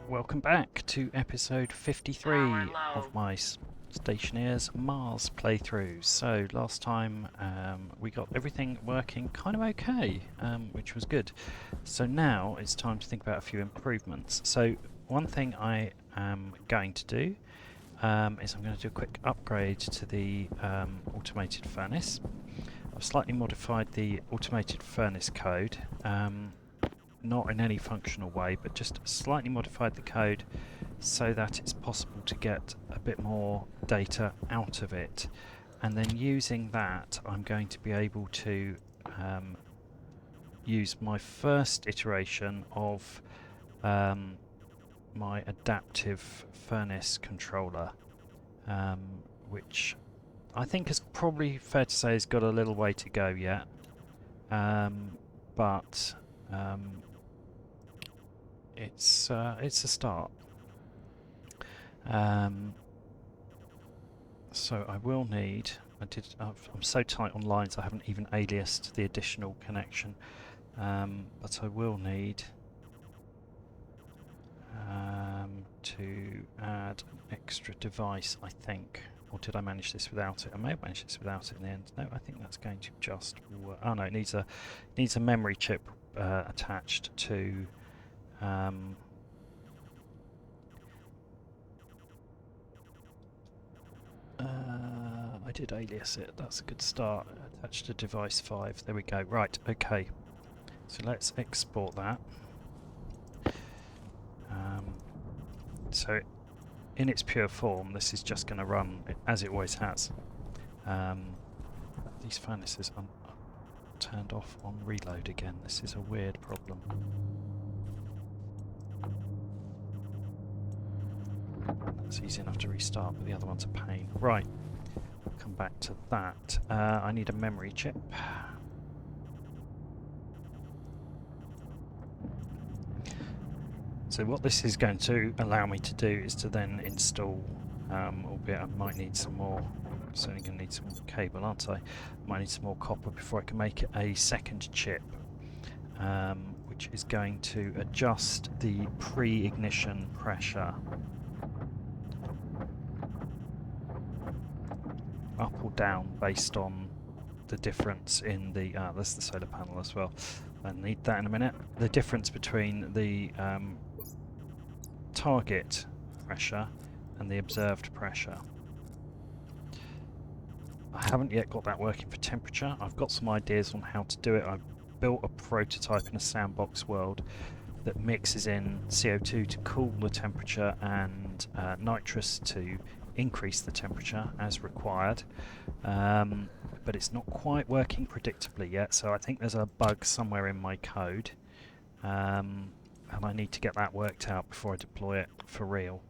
Welcome back to episode 53 of my Stationeers Mars playthrough. So last time we got everything working kind of okay, which was good. So now it's time to think about a few improvements. So one thing I am going to do is I'm going to do a quick upgrade to the automated furnace. I've slightly modified the automated furnace code. Not in any functional way, but just slightly modified the code so that it's possible to get a bit more data out of it, and then using that I'm going to be able to use my first iteration of my adaptive furnace controller, which I think is probably fair to say has got a little way to go yet, but it's a start. So I will need. I'm so tight on lines I haven't even aliased the additional connection, but I will need to add an extra device, I think. Or did I manage this without it? I may have managed this without it in the end. No, I think that's going to just work. Oh no, it needs a memory chip attached to. I did alias it, that's a good start. Attached to device 5, there we go. Right, okay. So let's export that. So in its pure form, this is just going to run as it always has. These furnaces are turned off on reload again. This is a weird problem. That's easy enough to restart, but the other one's a pain. Right, we'll come back to that. I need a memory chip. So what this is going to allow me to do is to then install, albeit I might need some more, certainly going to need some cable, aren't I? Might need some more copper before I can make it a second chip, which is going to adjust the pre-ignition pressure up or down based on the difference in the there's the solar panel as well. I need that in a minute. The difference between the target pressure and the observed pressure. I haven't yet got that working for temperature. I've got some ideas on how to do it. I've built a prototype in a sandbox world that mixes in CO2 to cool the temperature and nitrous to increase the temperature as required, but it's not quite working predictably yet, so I think there's a bug somewhere in my code, and I need to get that worked out before I deploy it for real.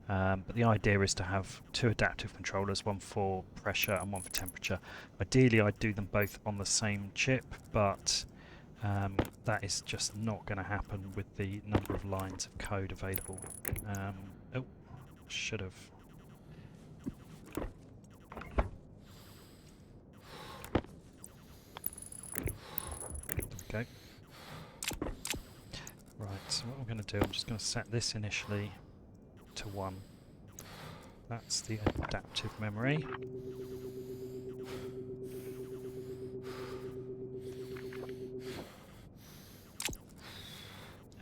But the idea is to have two adaptive controllers, one for pressure and one for temperature. Ideally I'd do them both on the same chip, but that is just not going to happen with the number of lines of code available. Oh, should have. Okay. Right, so what I'm going to do, I'm just going to set this initially to 1. That's the adaptive memory.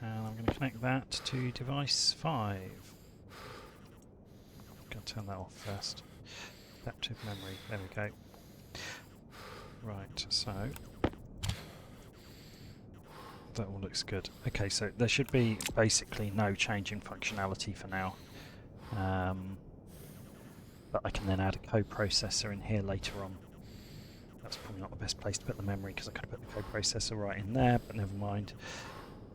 And I'm going to connect that to device 5. I'm going to turn that off first. Adaptive memory, there we go. Right, so that all looks good. Okay, so there should be basically no change in functionality for now. But I can then add a coprocessor in here later on. That's probably not the best place to put the memory because I could have put the coprocessor right in there, but never mind.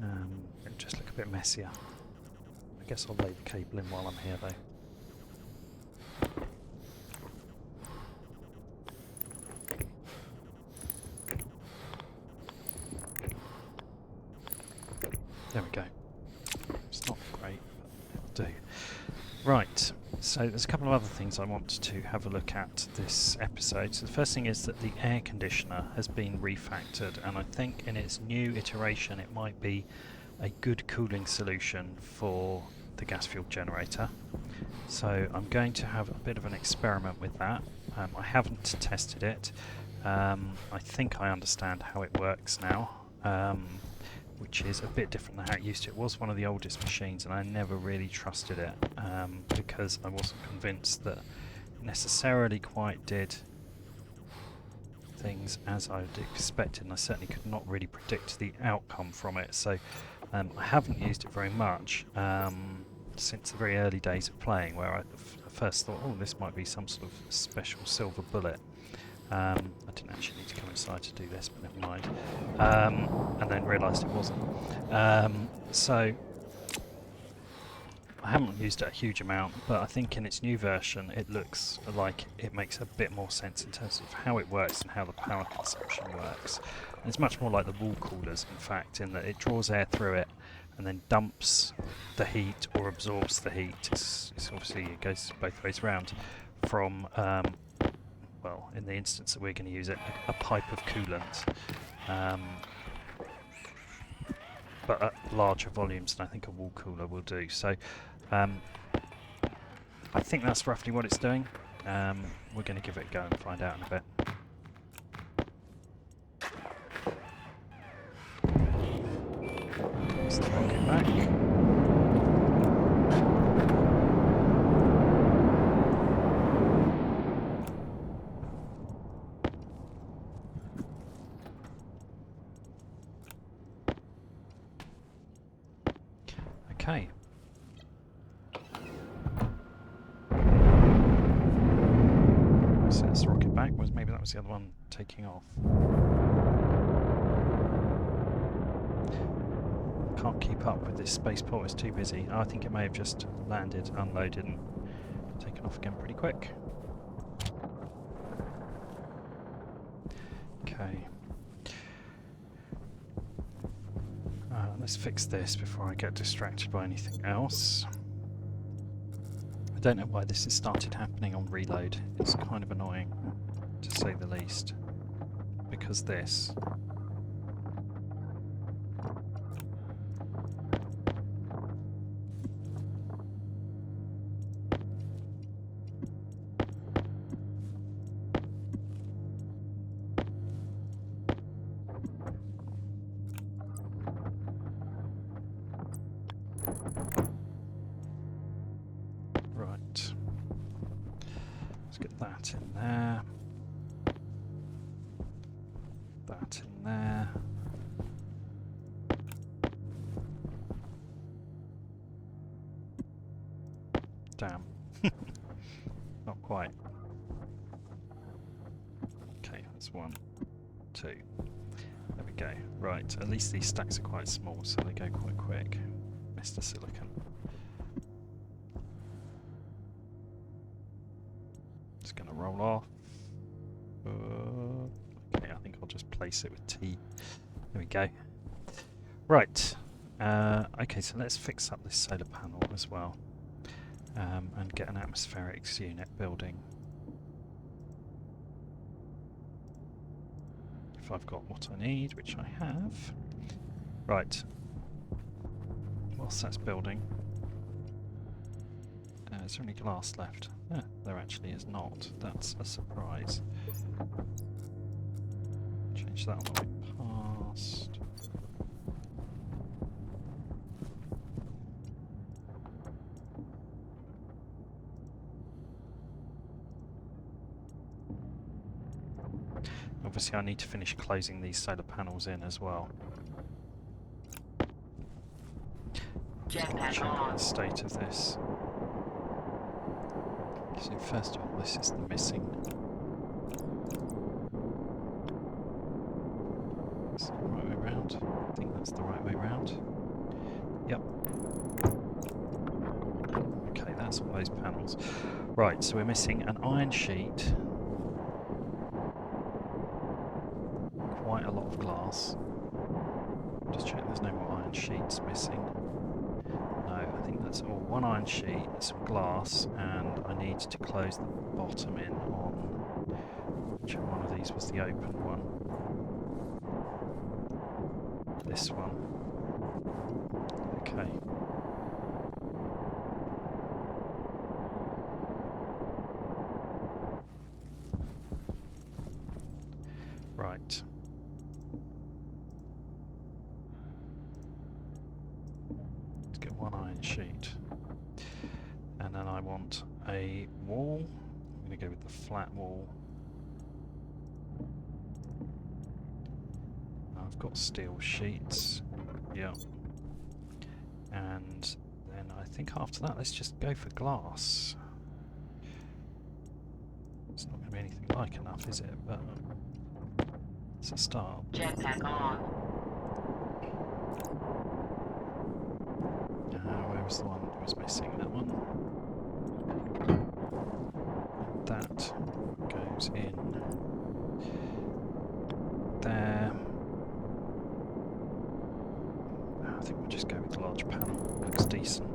It'll just look a bit messier. I guess I'll lay the cable in while I'm here though. There we go. It's not great, but it'll do. Right, so there's a couple of other things I want to have a look at this episode. So the first thing is that the air conditioner has been refactored, and I think in its new iteration it might be a good cooling solution for the gas-fueled generator. So I'm going to have a bit of an experiment with that. I haven't tested it. I think I understand how it works now, which is a bit different than how it used to. It was one of the oldest machines and I never really trusted it because I wasn't convinced that it necessarily quite did things as I'd expected, and I certainly could not really predict the outcome from it. So I haven't used it very much since the very early days of playing, where I first thought, oh, this might be some sort of special silver bullet. I didn't actually need to come inside to do this, but never mind. And then realised it wasn't. So I haven't used it a huge amount, but I think in its new version it looks like it makes a bit more sense in terms of how it works and how the power consumption works. And it's much more like the wall coolers, in fact, in that it draws air through it and then dumps the heat or absorbs the heat. It's obviously, it goes both ways around from, well, in the instance that we're going to use it, a pipe of coolant, but at larger volumes than I think a wall cooler will do. So I think that's roughly what it's doing. We're going to give it a go and find out in a bit. Let's rock it back. Okay. So let's rock it back. Maybe that was the other one taking off. Can't keep up with this spaceport, it's too busy. Oh, I think it may have just landed, unloaded and taken off again pretty quick. Okay. Let's fix this before I get distracted by anything else. I don't know why this has started happening on reload. It's kind of annoying, to say the least. Because this. Right. Let's get that in there. That in there. Damn. Not quite. Okay, that's 1, 2. There we go. Right, at least these stacks are quite small, so they go quite quick. Mr. Silicon. It's going to roll off. Okay, I think I'll just place it with T. There we go. Right. Okay, so let's fix up this solar panel as well. And get an atmospherics unit building. If I've got what I need, which I have. Right. Whilst that's building. Is there any glass left? There actually is not. That's a surprise. Change that on the way past. Obviously I need to finish closing these solar panels in as well. Checking the state of this. So first of all, this is the missing. Is that the right way round? I think that's the right way round. Yep. Okay, that's all those panels. Right, so we're missing an iron sheet. Quite a lot of glass. Just check there's no more iron sheets missing. No, I think that's all. One iron sheet, some glass, and I need to close the bottom in on whichever one of these was the open one. This one. Okay. Right. Let's get one iron sheet. And then I want a wall. I'm going to go with the flat wall. I've got steel sheets. Yeah. And then I think after that, let's just go for glass. It's not going to be anything like enough, is it? But it's a start. Jetpack on. Where was the one that was missing? That one. That goes in there. I think we'll just go with the large panel. Looks decent.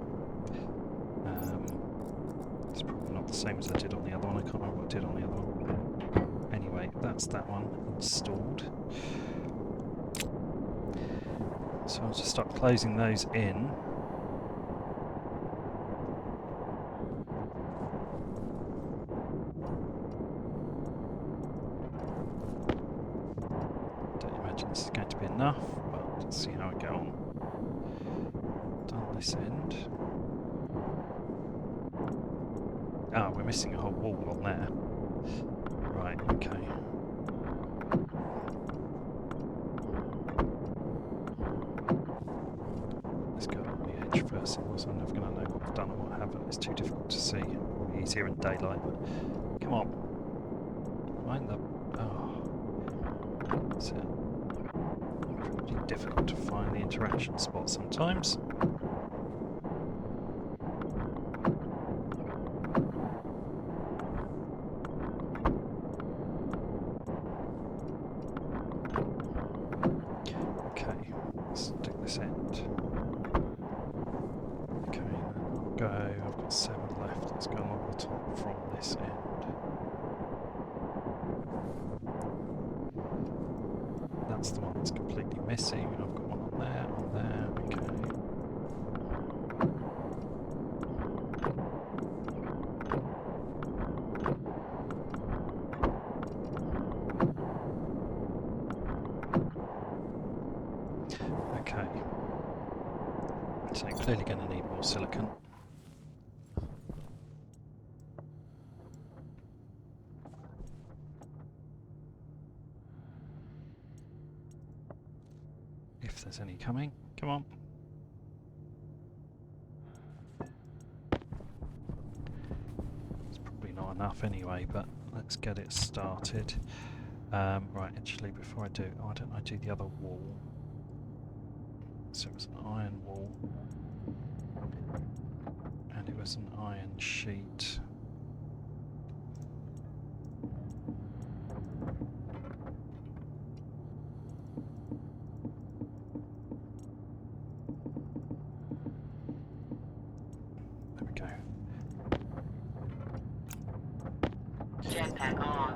It's probably not the same as I did on the other one. I can't remember what I did on the other one. Anyway, that's that one installed. So I'll just start closing those in. Don't imagine this is going to be enough, but let's see how I get on. Done this end. Ah, we're missing a whole wall on there. Right, okay. Let's go on the edge first, otherwise I'm never going to know what I've done and what I haven't. It's too difficult to see. Probably easier in daylight, but come on. Find the... Oh. That's it. Pretty difficult to find the interaction spot sometimes. I've got 7 left. Let's go along the top from this end. That's the one that's completely missing. I've got one on there, Okay. So clearly going to need more silicon. If there's any coming, come on. It's probably not enough anyway, but let's get it started. Right, actually, before I do, why don't I do the other wall? So it was an iron wall, and it was an iron sheet. There we go. Jetpack on.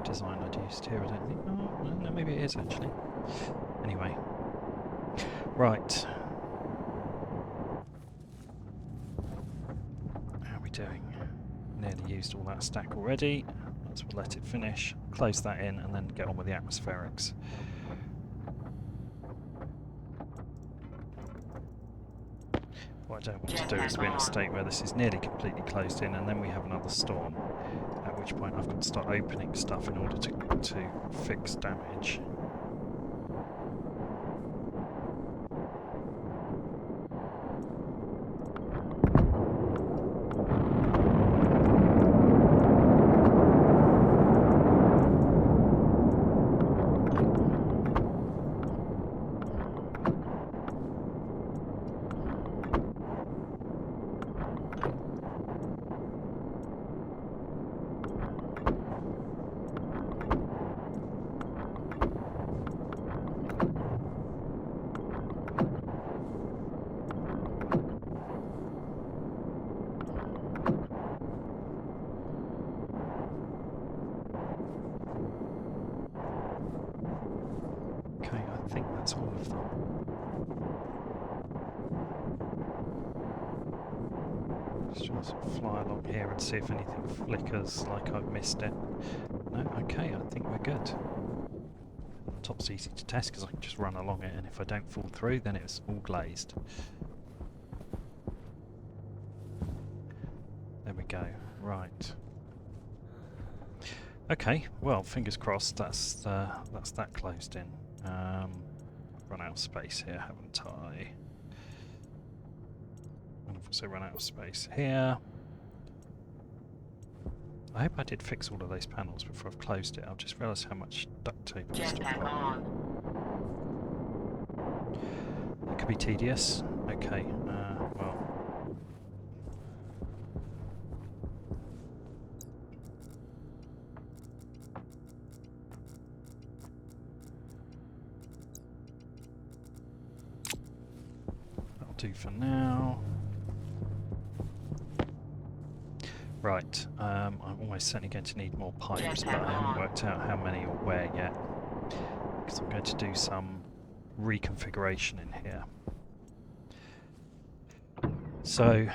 Design I'd used here, I don't think. Oh, no, maybe it is actually. Anyway. Right. How are we doing? Nearly used all that stack already. Let's let it finish, close that in, and then get on with the atmospherics. What I don't want to do is be in a state where this is nearly completely closed in and then we have another storm, at which point I've got to start opening stuff in order to fix damage. Just trying to sort of fly along here and see if anything flickers like I've missed it. No, okay, I think we're good. Top's easy to test because I can just run along it, and if I don't fall through then it's all glazed. There we go, right. Okay, well, fingers crossed that's that closed in. Run out of space here, haven't I? And I've also run out of space here. I hope I did fix all of those panels before I've closed it. I've just realised how much duct tape I've still got. That could be tedious. Okay, well. That'll do for now. Right, I'm almost certainly going to need more pipes, but I haven't worked out how many or where yet, because I'm going to do some reconfiguration in here. So,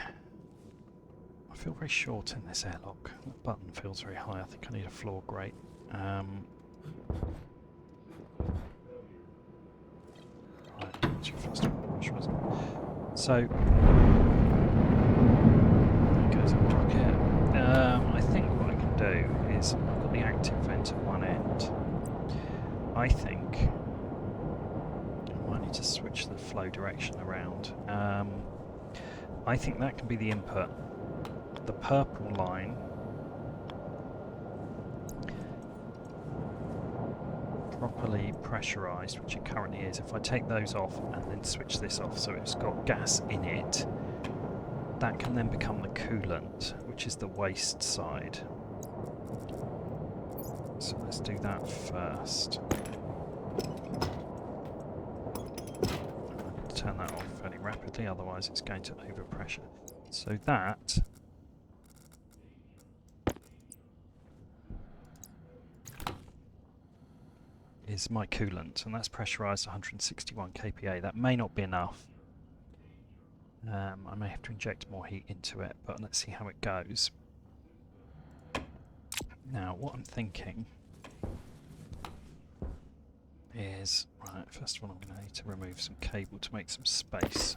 I feel very short in this airlock. That button feels very high. I think I need a floor grate. Right, what's your first one? Which was it? So, there goes a rocket. I think what I can do is, I've got the active vent at one end. I think I might need to switch the flow direction around. I think that can be the input. The purple line properly pressurised, which it currently is. If I take those off and then switch this off so it's got gas in it, that can then become the coolant, which is the waste side. So let's do that first. Turn that off fairly rapidly, otherwise it's going to overpressure. So that is my coolant, and that's pressurised 161 kPa. That may not be enough. I may have to inject more heat into it, but let's see how it goes. Now, what I'm thinking is, right, first of all I'm going to need to remove some cable to make some space.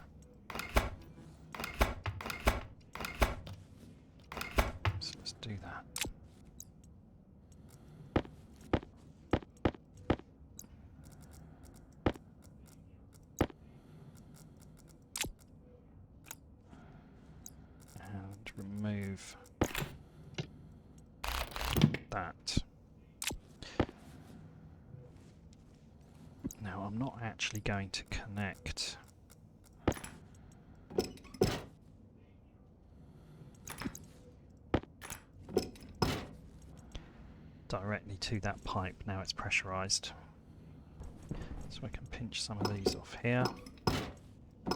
So let's do that. And remove that. Now I'm not actually going to connect directly to that pipe. Now it's pressurized, so I can pinch some of these off here. I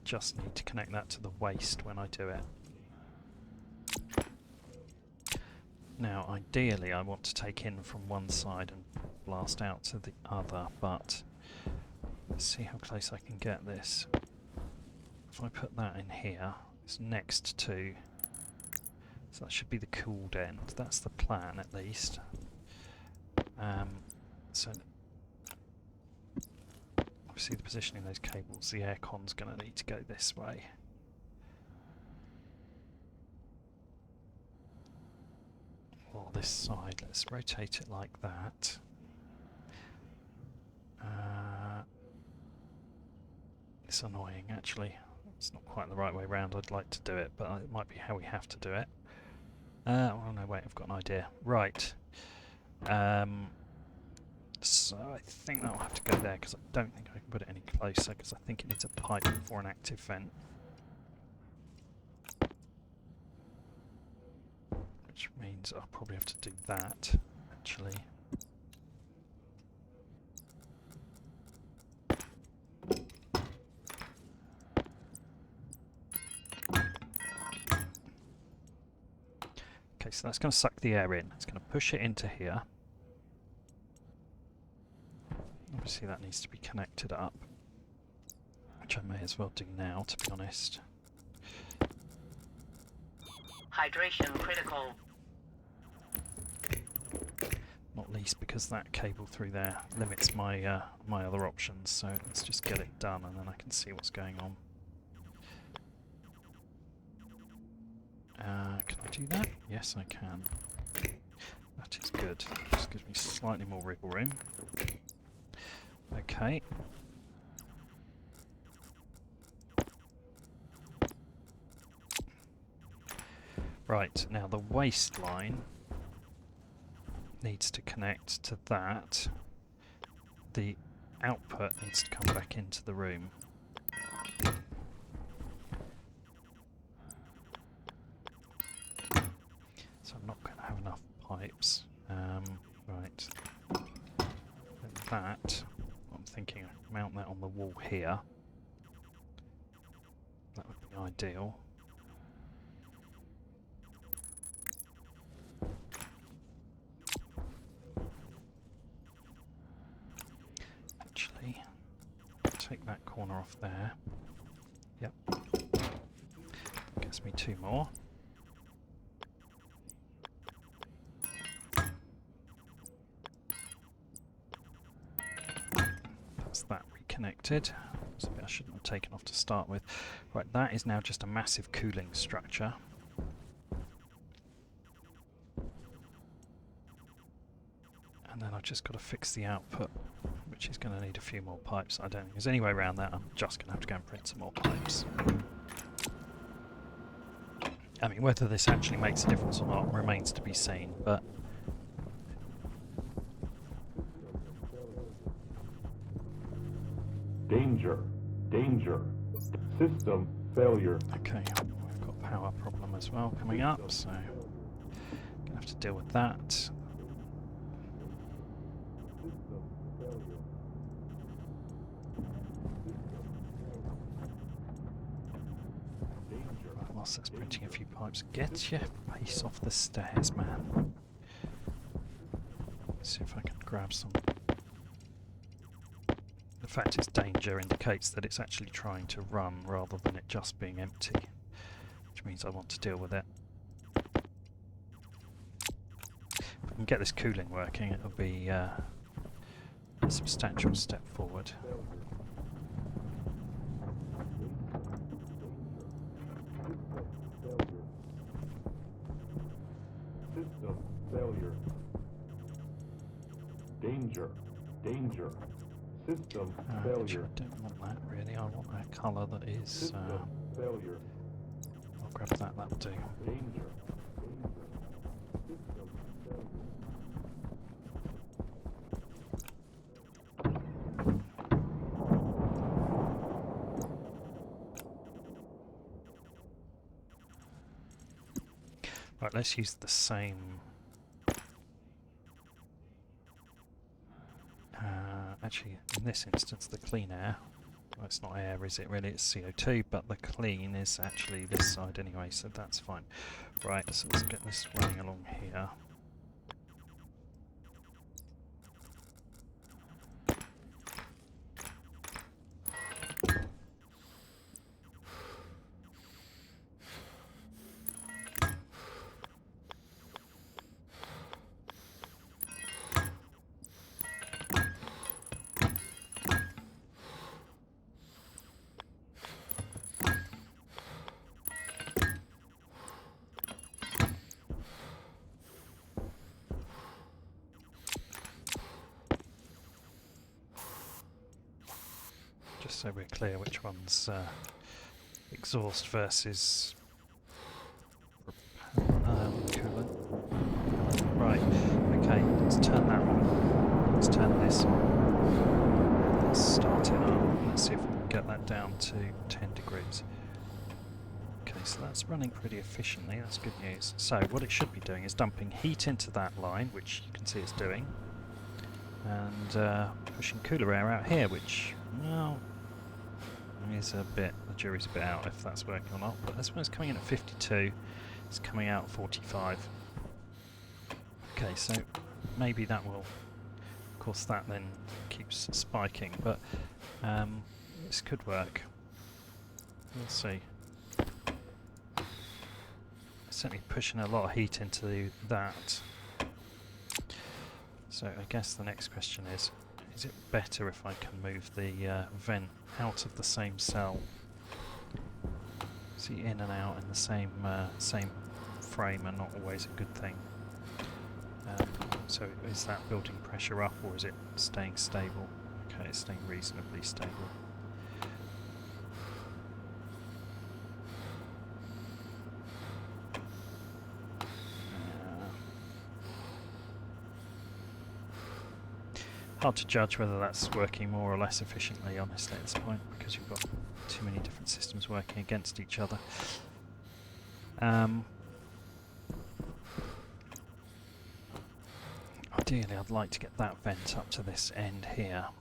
just need to connect that to the waste when I do it. Now ideally I want to take in from one side and blast out to the other, but let's see how close I can get this. If I put that in here, it's next to, so that should be the cooled end. That's the plan at least. So obviously the positioning of those cables, the aircon's going to need to go this way. Or this side, let's rotate it like that. It's annoying actually. It's not quite the right way round. I'd like to do it, but it might be how we have to do it. Oh no, wait, I've got an idea. Right. So I think that'll have to go there because I don't think I can put it any closer because I think it needs a pipe for an active vent. Which means I'll probably have to do that, actually. Okay, so that's going to suck the air in. It's going to push it into here. Obviously that needs to be connected up, which I may as well do now, to be honest. Hydration critical. Not least because that cable through there limits my my other options, so let's just get it done and then I can see what's going on. Can I do that? Yes, I can. That is good. Just gives me slightly more wriggle room. Okay. Right, now the waste line needs to connect to that. The output needs to come back into the room. So I'm not going to have enough pipes. Right. And that, I'm thinking I mount that on the wall here. That would be ideal. Actually, take that corner off there. Yep. Gets me two more. That's that reconnected. It's a bit I shouldn't have taken off to start with. Right, that is now just a massive cooling structure. And then I've just got to fix the output, which is going to need a few more pipes. I don't think there's any way around that. I'm just going to have to go and print some more pipes. I mean, whether this actually makes a difference or not remains to be seen, but... Danger, danger, system failure. Okay, we've got a power problem as well coming up, so... Gonna have to deal with that. Whilst that's printing a few pipes, get your face off the stairs, man. Let's see if I can grab some. The fact it's danger indicates that it's actually trying to run rather than it just being empty, which means I want to deal with it. If I can get this cooling working, it'll be a substantial step forward. System failure. Danger, danger, system Actually, failure. I don't want that really. I want a colour that is. System failure. I'll grab that. That'll do. Danger, danger, system failure. Right, let's use the same. Actually, in this instance, the clean air. Well, it's not air, is it really? It's CO2, but the clean is actually this side anyway, so that's fine. Right, so let's get this running along here. Just so we're clear which one's exhaust versus coolant. Right, okay, let's turn that on. Let's turn this on. Let's start it up. Let's see if we can get that down to 10 degrees. Okay, so that's running pretty efficiently, that's good news. So what it should be doing is dumping heat into that line, which you can see it's doing, and pushing cooler air out here, which, well, is a bit, the jury's a bit out if that's working or not, but this one's coming in at 52, it's coming out at 45. Okay, so maybe that will, of course that then keeps spiking, but this could work. We'll see. Certainly pushing a lot of heat into that. So I guess the next question is it better if I can move the vent out of the same cell? See, in and out in the same frame are not always a good thing. So is that building pressure up, or is it staying stable? Okay, it's staying reasonably stable. Hard to judge whether that's working more or less efficiently, honestly, at this point, because you've got too many different systems working against each other. Ideally, I'd like to get that vent up to this end here. I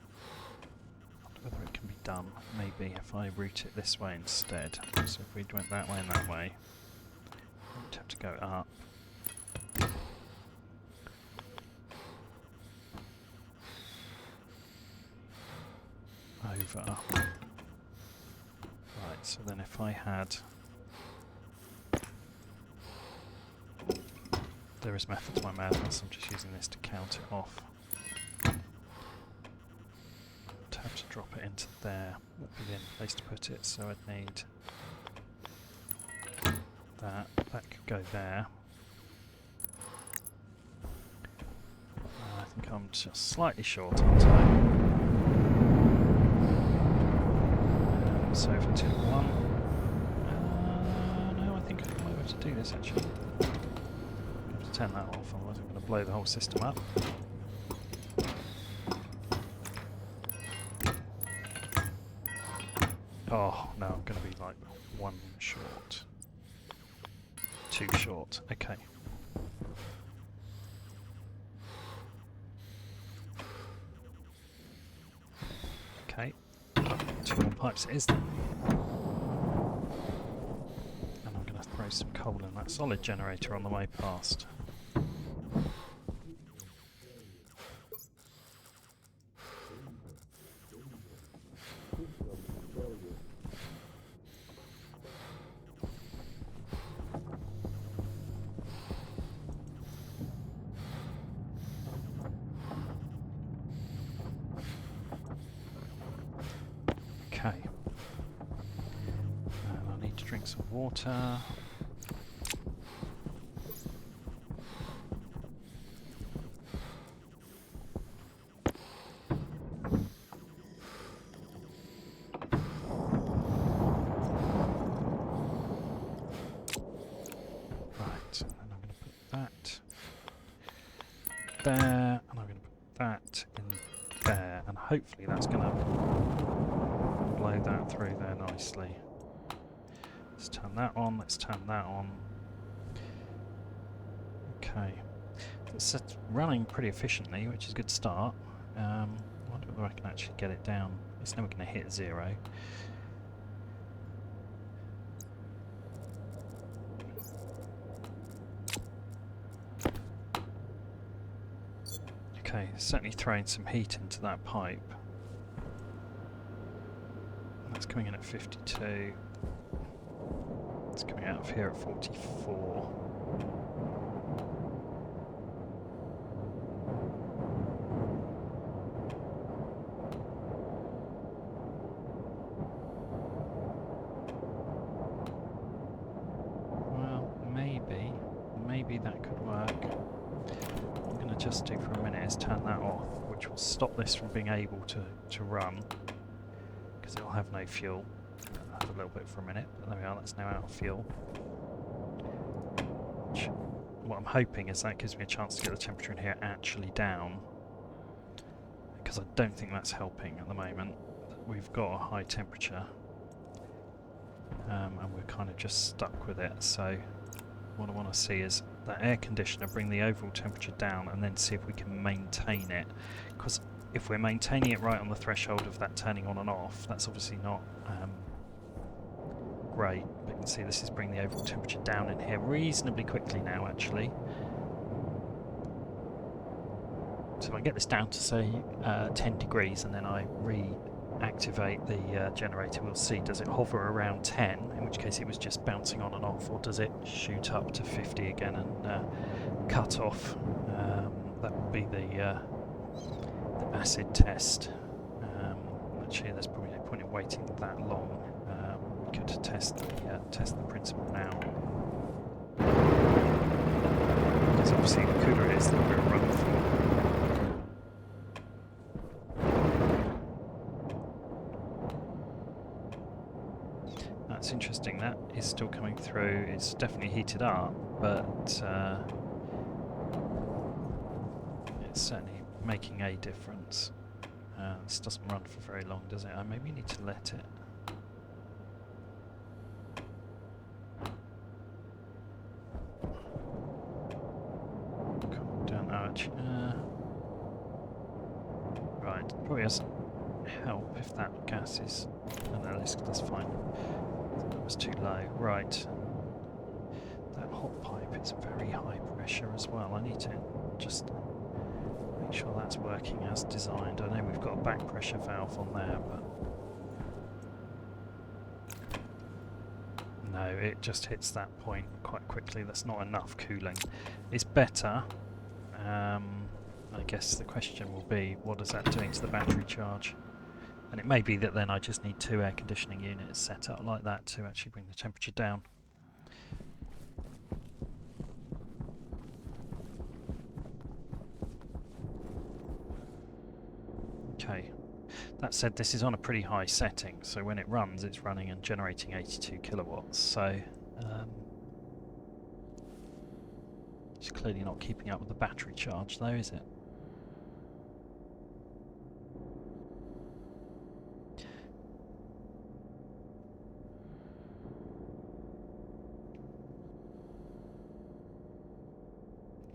wonder whether it can be done, maybe, if I route it this way instead. So if we went that way and that way, we'd have to go up. Over. Right, so then if I had... There is method to my madness, I'm just using this to count it off. I'd have to drop it into there. That would be the place to put it, so I'd need that. That could go there. I think I'm just slightly short on time. So if I took one... no, I think I might be able to do this actually. Turn that off, otherwise I'm going to blow the whole system up. Oh, no, I'm going to be like one short. Two short, okay. Okay, two more pipes it is then. And I'm going to throw some coal in that solid generator on the way past. Okay. And I need to drink some water. There, and I'm going to put that in there, and hopefully that's going to blow that through there nicely. Let's turn that on, let's turn that on. Okay, it's running pretty efficiently, which is a good start. I wonder whether I can actually get it down. It's never going to hit 0. Okay, certainly throwing some heat into that pipe. That's coming in at 52. It's coming out of here at 44. Well, maybe that could work. Just do for a minute is turn that off, which will stop this from being able to run, because it'll have no fuel. I'll have a little bit for a minute, but there we are, that's now out of fuel. Which, what I'm hoping is that gives me a chance to get the temperature in here actually down, because I don't think that's helping at the moment. We've got a high temperature, and we're kind of just stuck with it, so what I want to see is that air conditioner bring the overall temperature down and then see if we can maintain it, because if we're maintaining it right on the threshold of that turning on and off, that's obviously not great. But you can see this is bringing the overall temperature down in here reasonably quickly now actually. So if I get this down to say 10 degrees and then I reactivate the generator, we'll see, does it hover around 10, in which case it was just bouncing on and off, or does it shoot up to 50 again and cut off? That would be the acid test. Actually, there's probably no point in waiting that long. We could test the principle now. Because obviously the cooler it is, the longer it runs for. That's interesting, that is still coming through. It's definitely heated up, but it's certainly making a difference. This doesn't run for very long, does it? I maybe need to let it. Calm down. Right, probably doesn't help if that gas is. Oh, no, that's fine. That was too low. Right. That hot pipe is very high pressure as well. I need to just make sure that's working as designed. I know we've got a back pressure valve on there, but no, it just hits that point quite quickly. That's not enough cooling. It's better. I guess the question will be, what is that doing to the battery charge? And it may be that then I just need 2 air conditioning units set up like that to actually bring the temperature down. Okay, that said, this is on a pretty high setting, so when it runs, it's running and generating 82 kilowatts, so it's clearly not keeping up with the battery charge though, is it?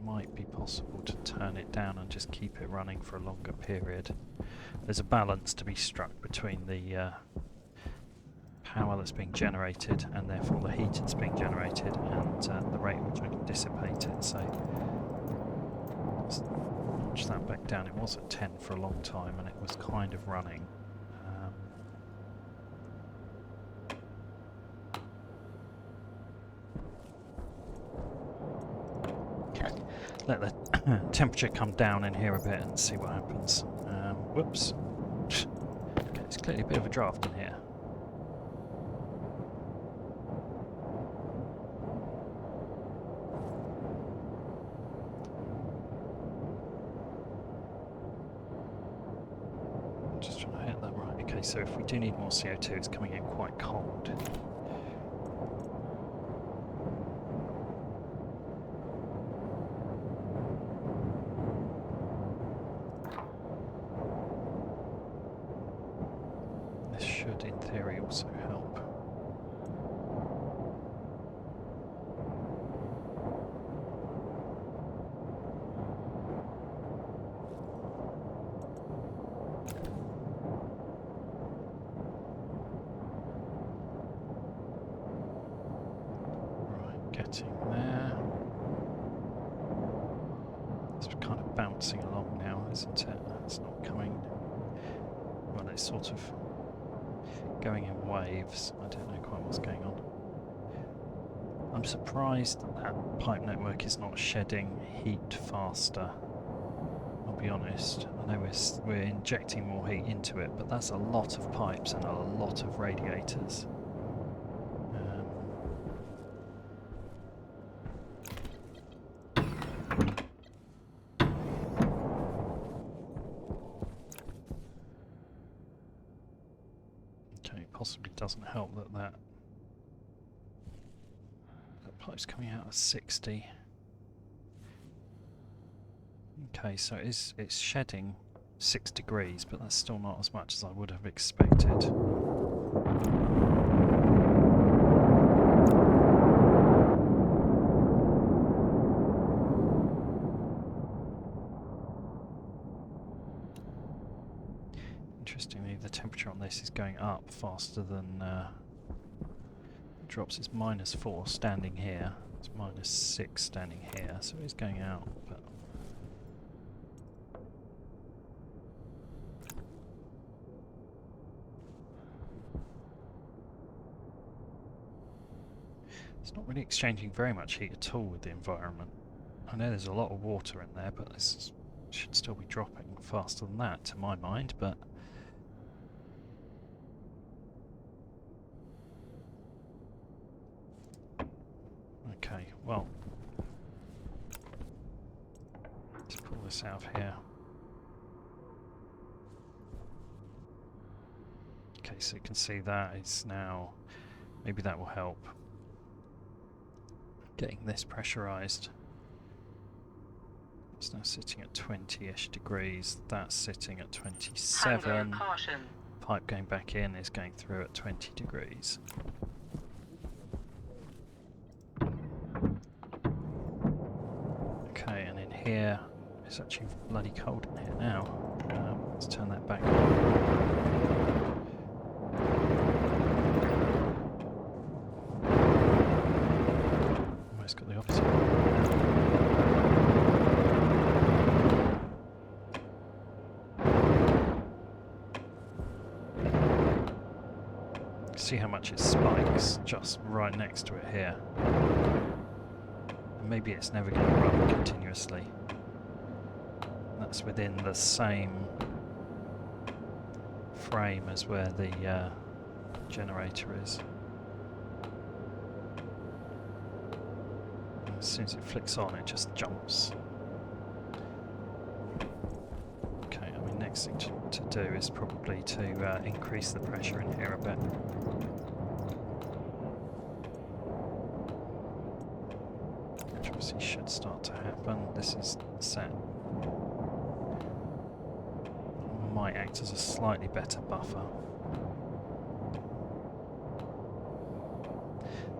Might be possible to turn it down and just keep it running for a longer period. There's a balance to be struck between the power that's being generated and therefore the heat that's being generated and the rate at which I can dissipate it. So let's notch that back down. It was at 10 for a long time and it was kind of running. Let the temperature come down in here a bit and see what happens. Whoops. Okay, it's clearly a bit of a draft in here. Just trying to hit that right. Okay, so if we do need more CO2, it's coming in quite cold. Should, in theory, also help. Right, getting there. It's kind of bouncing along now, isn't it? It's not coming. Well, it's sort of going in waves. I don't know quite what's going on. I'm surprised that pipe network is not shedding heat faster. I'll be honest. I know we're injecting more heat into it, but that's a lot of pipes and a lot of radiators. Possibly doesn't help that pipe's coming out at 60. Okay, so it's shedding 6 degrees, but that's still not as much as I would have expected. Interestingly, the temperature on this is going up faster than it drops. It's -4 standing here. It's -6 standing here, so it's going out. But It's not really exchanging very much heat at all with the environment. I know there's a lot of water in there, but this should still be dropping faster than that to my mind, but okay, well, let's pull this out of here. Okay, so you can see that is now, maybe that will help getting this pressurized. It's now sitting at 20-ish degrees, that's sitting at 27. Hangar caution. Pipe going back in is going through at 20 degrees. Okay, and in here, it's actually bloody cold in here now. Let's turn that back on. Almost got the opposite. See how much it spikes just right next to it here. And maybe it's never going to run continuously. That's within the same frame as where the generator is. And as soon as it flicks on, it just jumps. Okay, I mean, next thing to do is probably to increase the pressure in here a bit. Which obviously should start to happen. This is set. Might act as a slightly better buffer.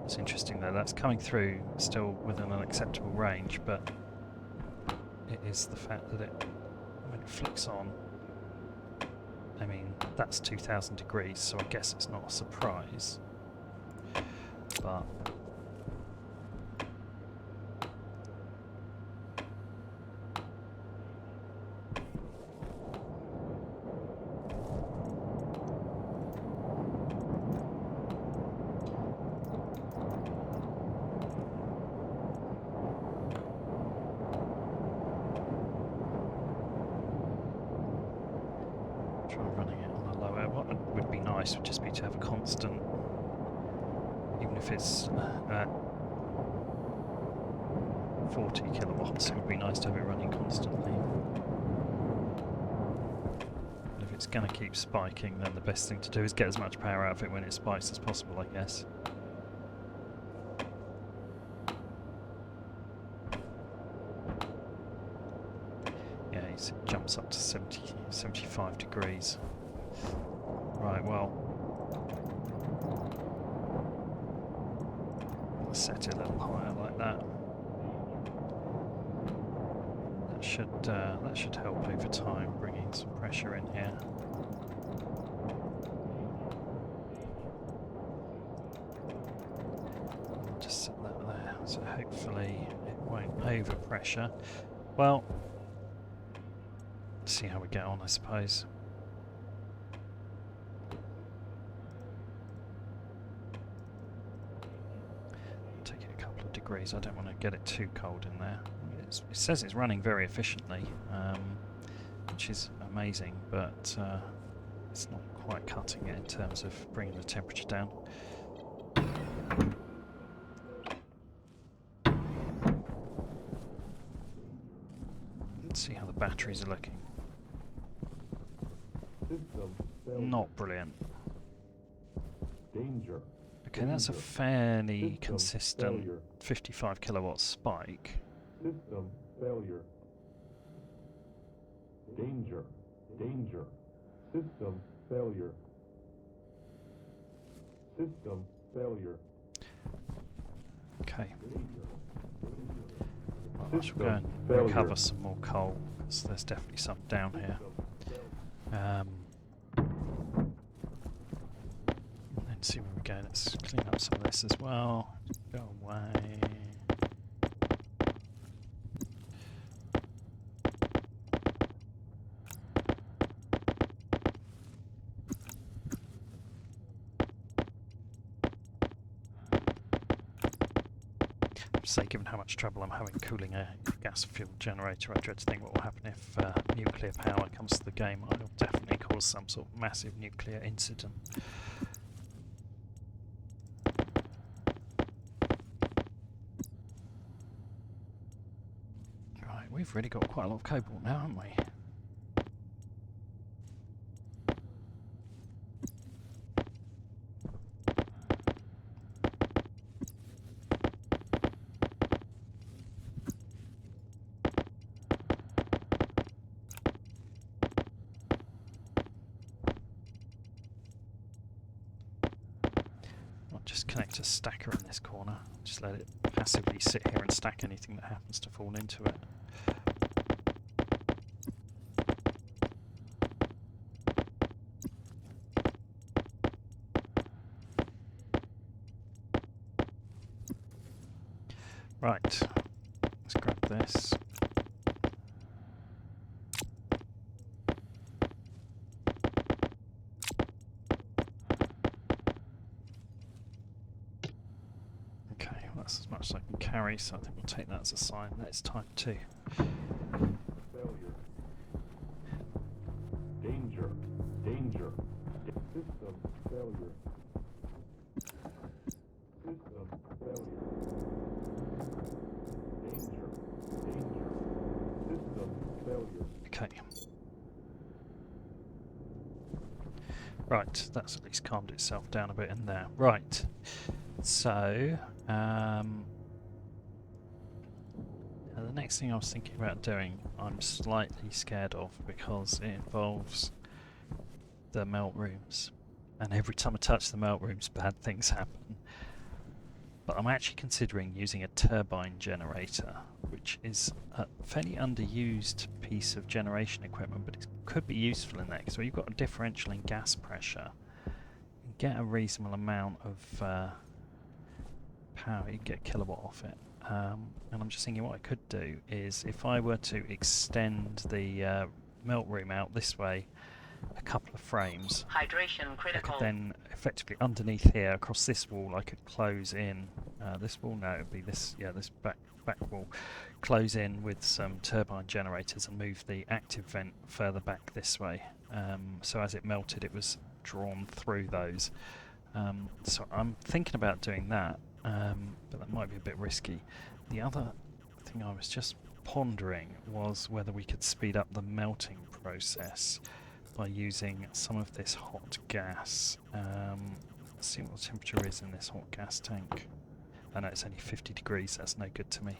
It's interesting though, that's coming through still within an acceptable range, but it is the fact that when it flicks on, I mean, that's 2000 degrees, so I guess it's not a surprise. But would just be to have a constant, even if it's at 40 kilowatts, it would be nice to have it running constantly. But if it's going to keep spiking, then the best thing to do is get as much power out of it when it spikes as possible, I guess. Yeah, it jumps up to 75 degrees. Right, well, let's set it a little higher like that. That should help over time, bringing some pressure in here. I'll just set that there, so hopefully it won't overpressure. Well, see how we get on, I suppose. I don't want to get it too cold in there. It says it's running very efficiently, which is amazing, but it's not quite cutting it in terms of bringing the temperature down. Let's see how the batteries are looking. Not brilliant. Danger. Okay, that's a fairly consistent 55 kilowatt spike. System failure. Danger. Danger. System failure. System failure. Okay. Well, I shall go and recover some more coal, because there's definitely some down here. See where we go. Let's clean up some of this as well. Go away. say, given how much trouble I'm having cooling a gas-fueled generator, I dread to think what will happen if nuclear power comes to the game. I'll definitely cause some sort of massive nuclear incident. Right, we've really got quite a lot of cobalt now, haven't we? Just connect a stacker in this corner. Just let it passively sit here and stack anything that happens to fall into it. Right, let's grab this. That's as much as I can carry, so I think we'll take that as a sign that it's time to. Failure. Danger. Danger. System failure. System failure. Danger. Danger. System failure. Okay. Right, that's at least calmed itself down a bit in there. Right. So, now the next thing I was thinking about doing, I'm slightly scared of because it involves the melt rooms, and every time I touch the melt rooms, bad things happen. But I'm actually considering using a turbine generator, which is a fairly underused piece of generation equipment, but it could be useful in there because when you've got a differential in gas pressure, you get a reasonable amount of power, you can get a kilowatt off it. And I'm just thinking what I could do is if I were to extend the melt room out this way a couple of frames, Hydration I critical. could then effectively underneath here across this wall I could close in this wall, no, it would be this, yeah, this back wall, close in with some turbine generators and move the active vent further back this way, so as it melted it was drawn through those. So I'm thinking about doing that, but that might be a bit risky. The other thing I was just pondering was whether we could speed up the melting process by using some of this hot gas. Let's see what the temperature is in this hot gas tank. I know it's only 50 degrees, that's no good to me.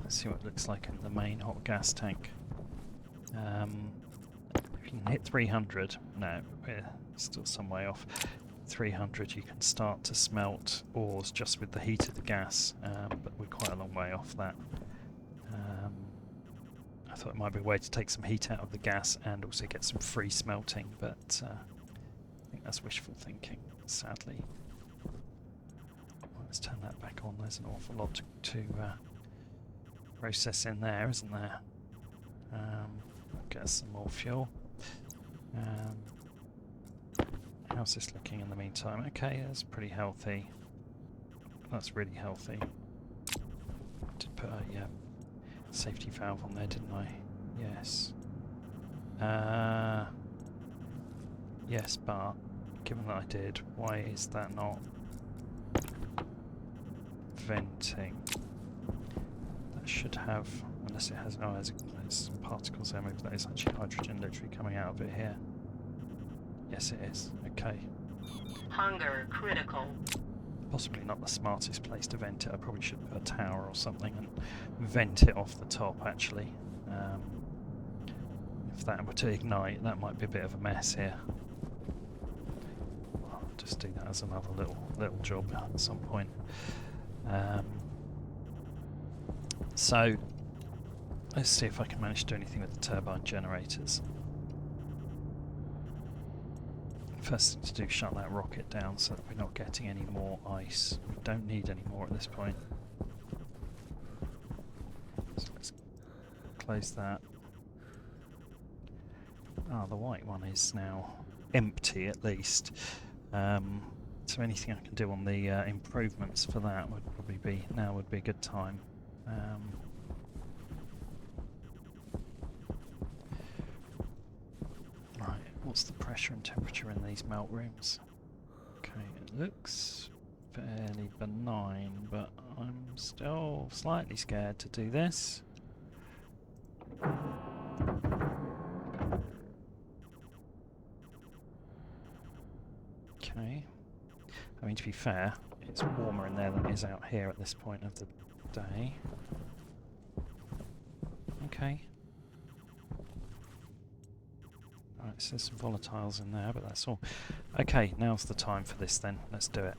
Let's see what it looks like in the main hot gas tank. If you can hit 300, no, we're still some way off. 300 you can start to smelt ores just with the heat of the gas, but we're quite a long way off that. I thought it might be a way to take some heat out of the gas and also get some free smelting, but I think that's wishful thinking, sadly. Well, let's turn that back on. There's an awful lot to process in there, isn't there? Get us some more fuel. How's this looking in the meantime? Okay, that's pretty healthy. That's really healthy. Did put a safety valve on there, didn't I? Yes. Yes, but given that I did, why is that not venting? That should have, unless it has, oh, there's some particles there, maybe that is actually hydrogen literally coming out of it here. Yes, it is. Okay. Hunger critical. Possibly not the smartest place to vent it. I probably should put a tower or something and vent it off the top, actually. If that were to ignite, that might be a bit of a mess here. I'll just do that as another little job at some point. So, let's see if I can manage to do anything with the turbine generators. First thing to do is shut that rocket down so that we're not getting any more ice. We don't need any more at this point. So let's close that. Ah, the white one is now empty at least. So anything I can do on the improvements for that would probably be a good time. Right, what's the pressure and temperature in these melt rooms? Okay, it looks fairly benign, but I'm still slightly scared to do this. Okay. I mean, to be fair, it's warmer in there than it is out here at this point of the day. Okay. Right, so there's some volatiles in there, but that's all. Okay, now's the time for this then. Let's do it.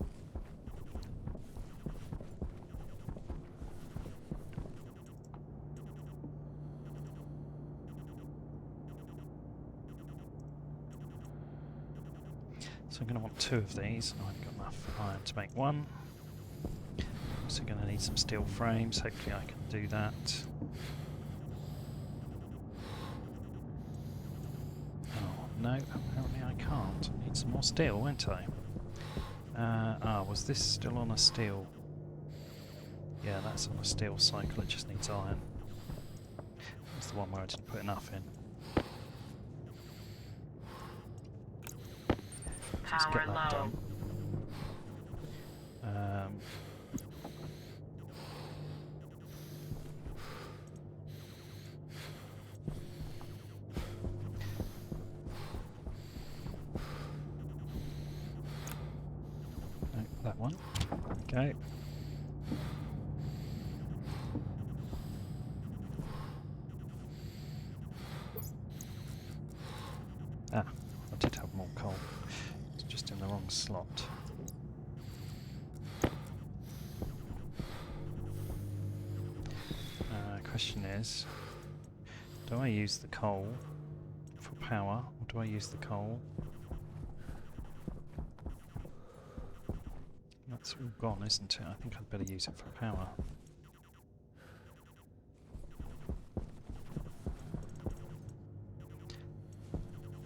So I'm going to want 2 of these. Oh, I've got enough iron to make 1. Also going to need some steel frames. Hopefully I can do that. Oh no, apparently I can't. I need some more steel, won't I? Was this still on a steel? Yeah, that's on a steel cycle. It just needs iron. That's the one where I didn't put enough in. Let's get that done. No, that one. Okay. Ah, I did have more coal. It's just in the wrong slot. Question is, do I use the coal for power, or do I use the coal? That's all gone, isn't it? I think I'd better use it for power.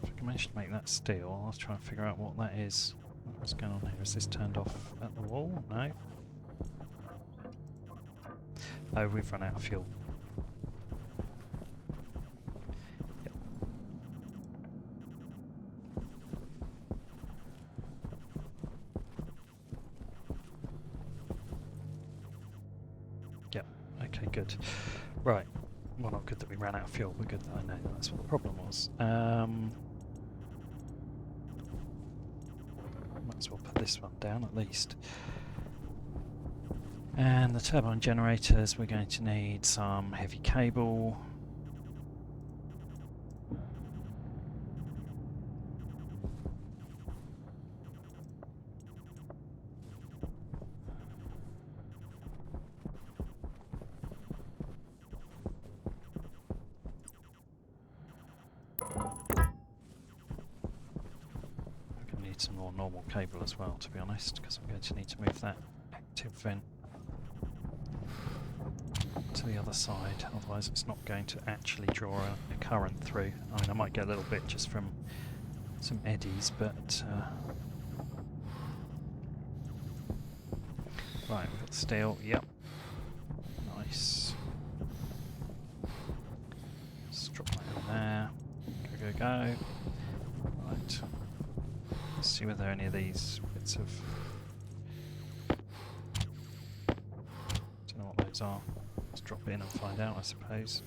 If I can manage to make that steel, I'll try and figure out what that is. What's going on here? Is this turned off at the wall? No. Oh, we've run out of fuel. Yep. Okay, good. Right. Well, not good that we ran out of fuel, but good that I know that that's what the problem was. Might as well put this one down at least. And the turbine generators, we're going to need some heavy cable. We're going to need some more normal cable as well, to be honest, because I'm going to need to move that active vent to the other side, otherwise it's not going to actually draw a current through. I mean, I might get a little bit just from some eddies, but right, we've got steel, yep, nice. Just drop that in there, go. Right, let's see whether any of these bits of, don't know what those are. Let's drop it in and find out, I suppose.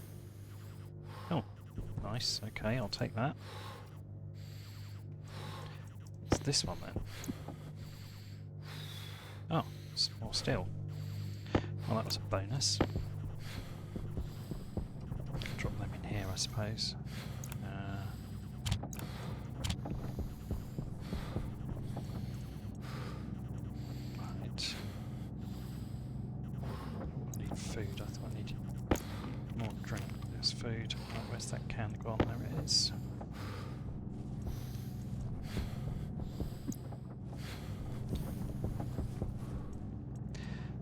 Oh, nice. Okay, I'll take that. It's this one then. Oh, it's more steel. Well, that was a bonus. Drop them in here, I suppose. Right. I need food. I thought I needed more drink. There's food. Right, where's that can gone? There it is.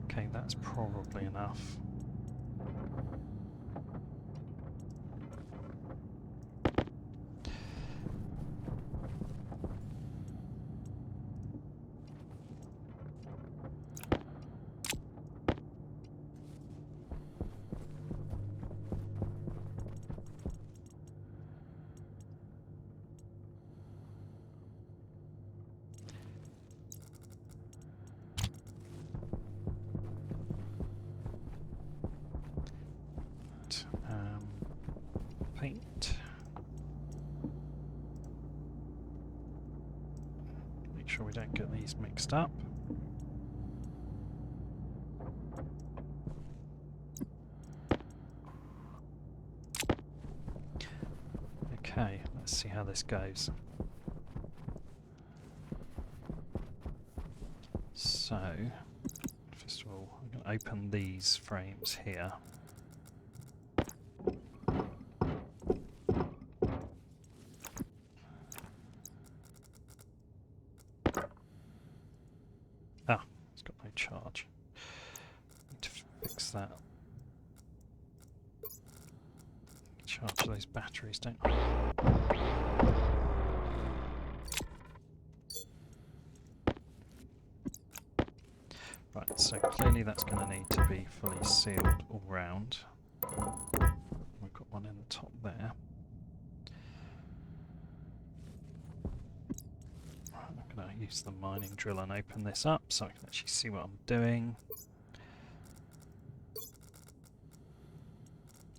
Okay, that's probably enough. paint. Make sure we don't get these mixed up. Okay, let's see how this goes. So, first of all, I'm going to open these frames here. Ah, it's got no charge. Need to fix that. Charge those batteries, don't I? Right, so clearly that's going to need to be fully sealed all round. We've got one in the top there. Right, I'm going to use the mining drill and open this up so I can actually see what I'm doing.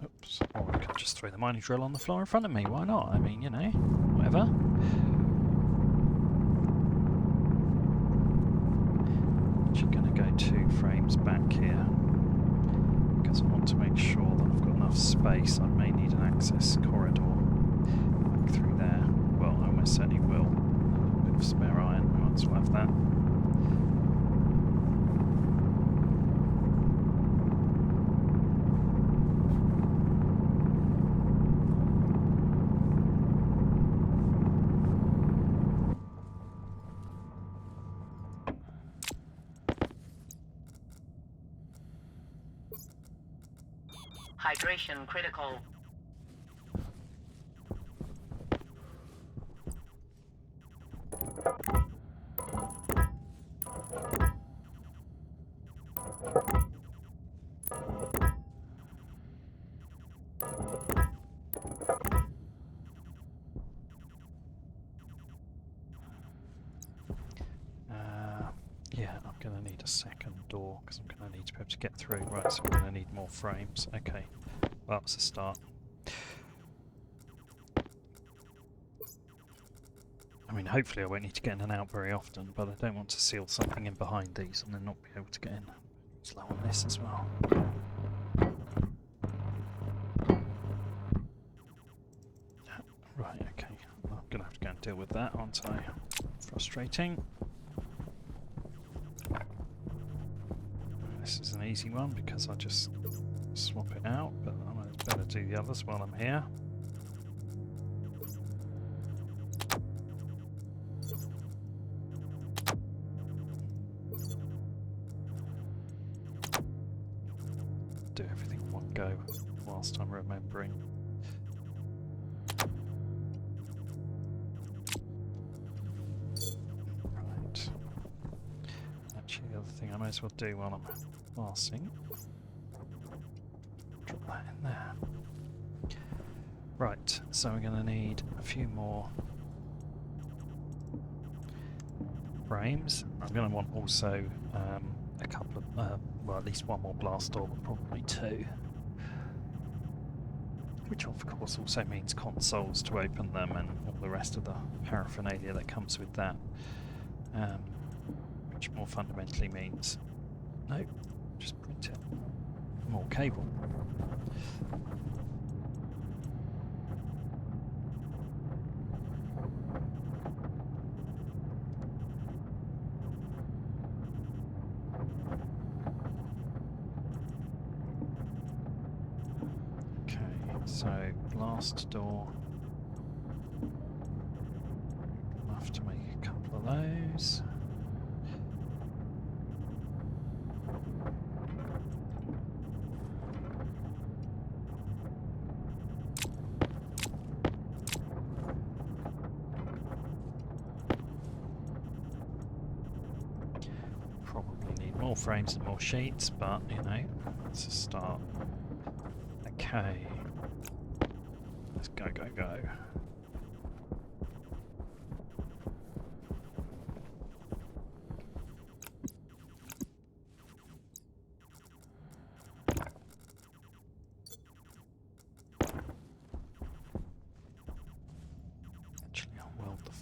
Oops, or I could just throw the mining drill on the floor in front of me, why not? I mean, you know, whatever. Actually going to go 2 frames back here because I want to make sure that I've got enough space. I may need an access corridor back through there. Well, I almost certainly will. A bit of spare iron, I might as well have that. Hydration critical. Yeah, I'm going to need a second door because I'm going to need to be able to get through. Right, so I'm going to need more frames. Okay, well, that's a start. I mean, hopefully I won't need to get in and out very often, but I don't want to seal something in behind these and then not be able to get in. Slow on this as well. Right, okay. Well, I'm going to have to go and deal with that, aren't I? Frustrating. This is an easy one because I just swap it out, but I might better do the others while I'm here. Do everything in one go whilst I'm remembering. Right. Actually, the other thing I might as well do while I'm passing. Drop that in there. Right, so we're going to need a few more frames. I'm going to want also a couple of, well, at least one more blast door, but probably 2. Which of course also means consoles to open them and all the rest of the paraphernalia that comes with that. Which more fundamentally means, no, just print it. More cable. So, blast door. I'll have to make a couple of those. Probably need more frames and more sheets, but you know, it's a start. Okay. Let's go, go, go.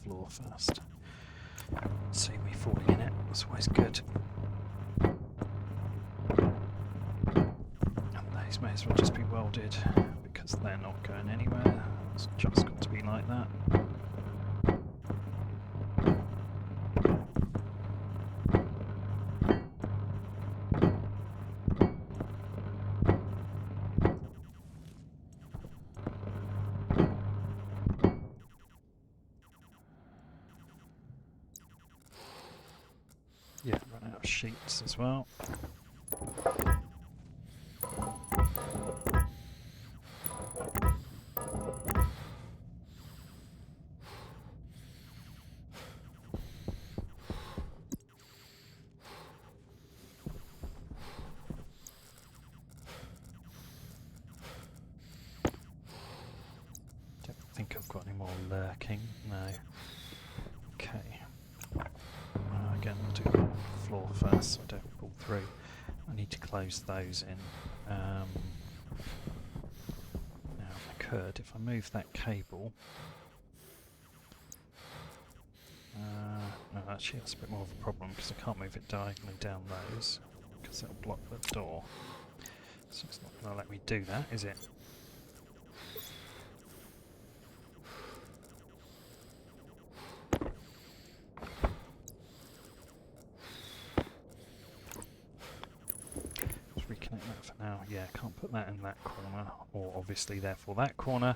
floor first. See me falling in it, that's always good. And those may as well just be welded because they're not going anywhere. It's just got to be like that. Yeah, run out of sheets as well. Don't think I've got any more lurking, no. Okay. Again, we'll do the floor first so I don't fall through. I need to close those in. Now I could, if I move that cable... no, actually that's a bit more of a problem because I can't move it diagonally down those because that'll block the door. So it's not going to let me do that, is it? Reconnect that for now. Yeah, can't put that in that corner, or obviously therefore that corner.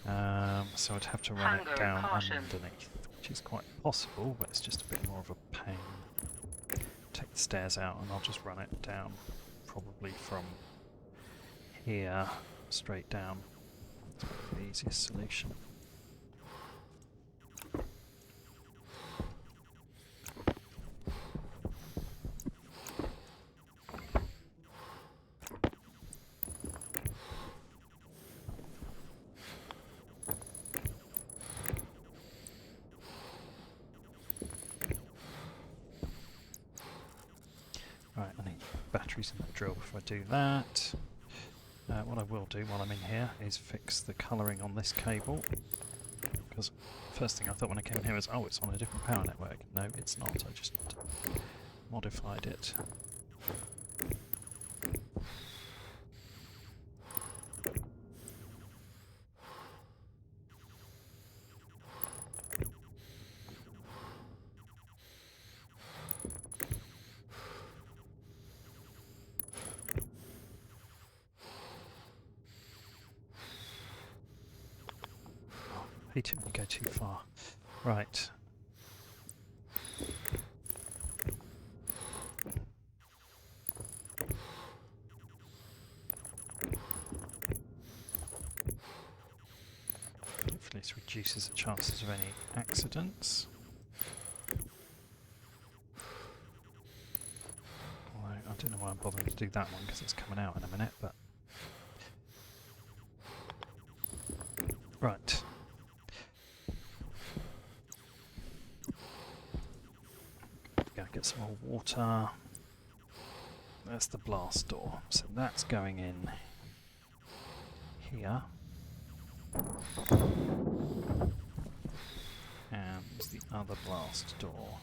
So I'd have to run it down underneath, which is quite possible, but it's just a bit more of a pain. Take the stairs out and I'll just run it down, probably from here straight down. That's probably the easiest solution. Right, I need batteries in that drill before I do that. What I will do while I'm in here is fix the colouring on this cable. Because first thing I thought when I came in here was, oh, it's on a different power network. No, it's not. I just modified it. He didn't go too far. Right. Hopefully this reduces the chances of any accidents. Although I don't know why I'm bothering to do that one because it's coming out in a minute, but... Right. Go get some more water. There's the blast door. So that's going in here. And the other blast door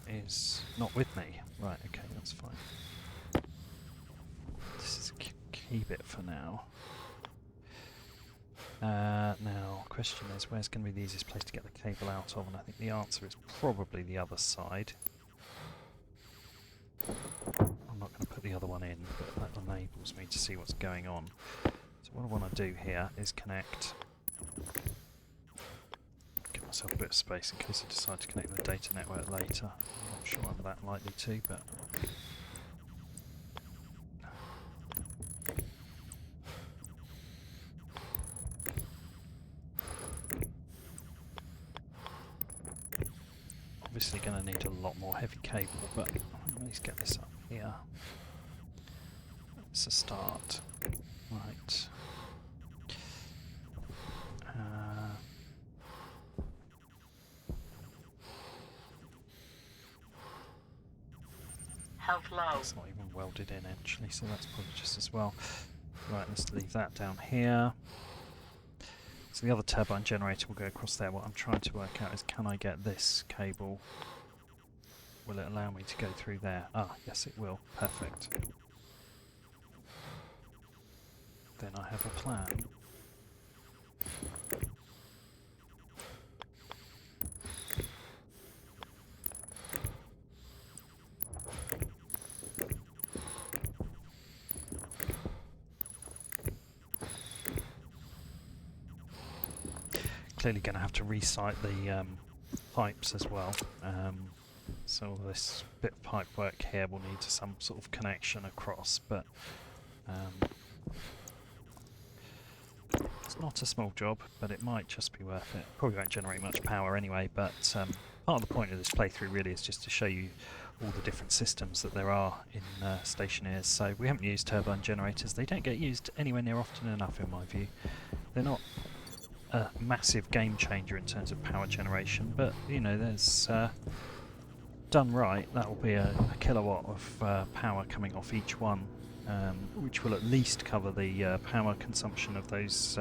is not with me. Right, okay, that's fine. This is a key bit for now. Now, question is, where's going to be the easiest place to get the cable out of? And I think the answer is probably the other side. I'm not going to put the other one in, but that enables me to see what's going on. So what I want to do here is connect... Give myself a bit of space in case I decide to connect the data network later. I'm not sure I'm that likely to, but... Obviously going to need a lot more heavy cable, but at least get this up here. It's a start. Right. Health low. It's not even welded in actually, so that's probably just as well. Right, let's leave that down here. So the other turbine generator will go across there. What I'm trying to work out is, can I get this cable? Will it allow me to go through there? Ah, yes it will. Perfect. Then I have a plan. Clearly going to have to recite the pipes as well. So this bit of pipe work here will need some sort of connection across, but it's not a small job, but it might just be worth it. Probably won't generate much power anyway, but part of the point of this playthrough really is just to show you all the different systems that there are in Stationeers. So we haven't used turbine generators. They don't get used anywhere near often enough in my view. They're not a massive game changer in terms of power generation, but you know, there's done right, that will be a kilowatt of power coming off each one, which will at least cover the power consumption of those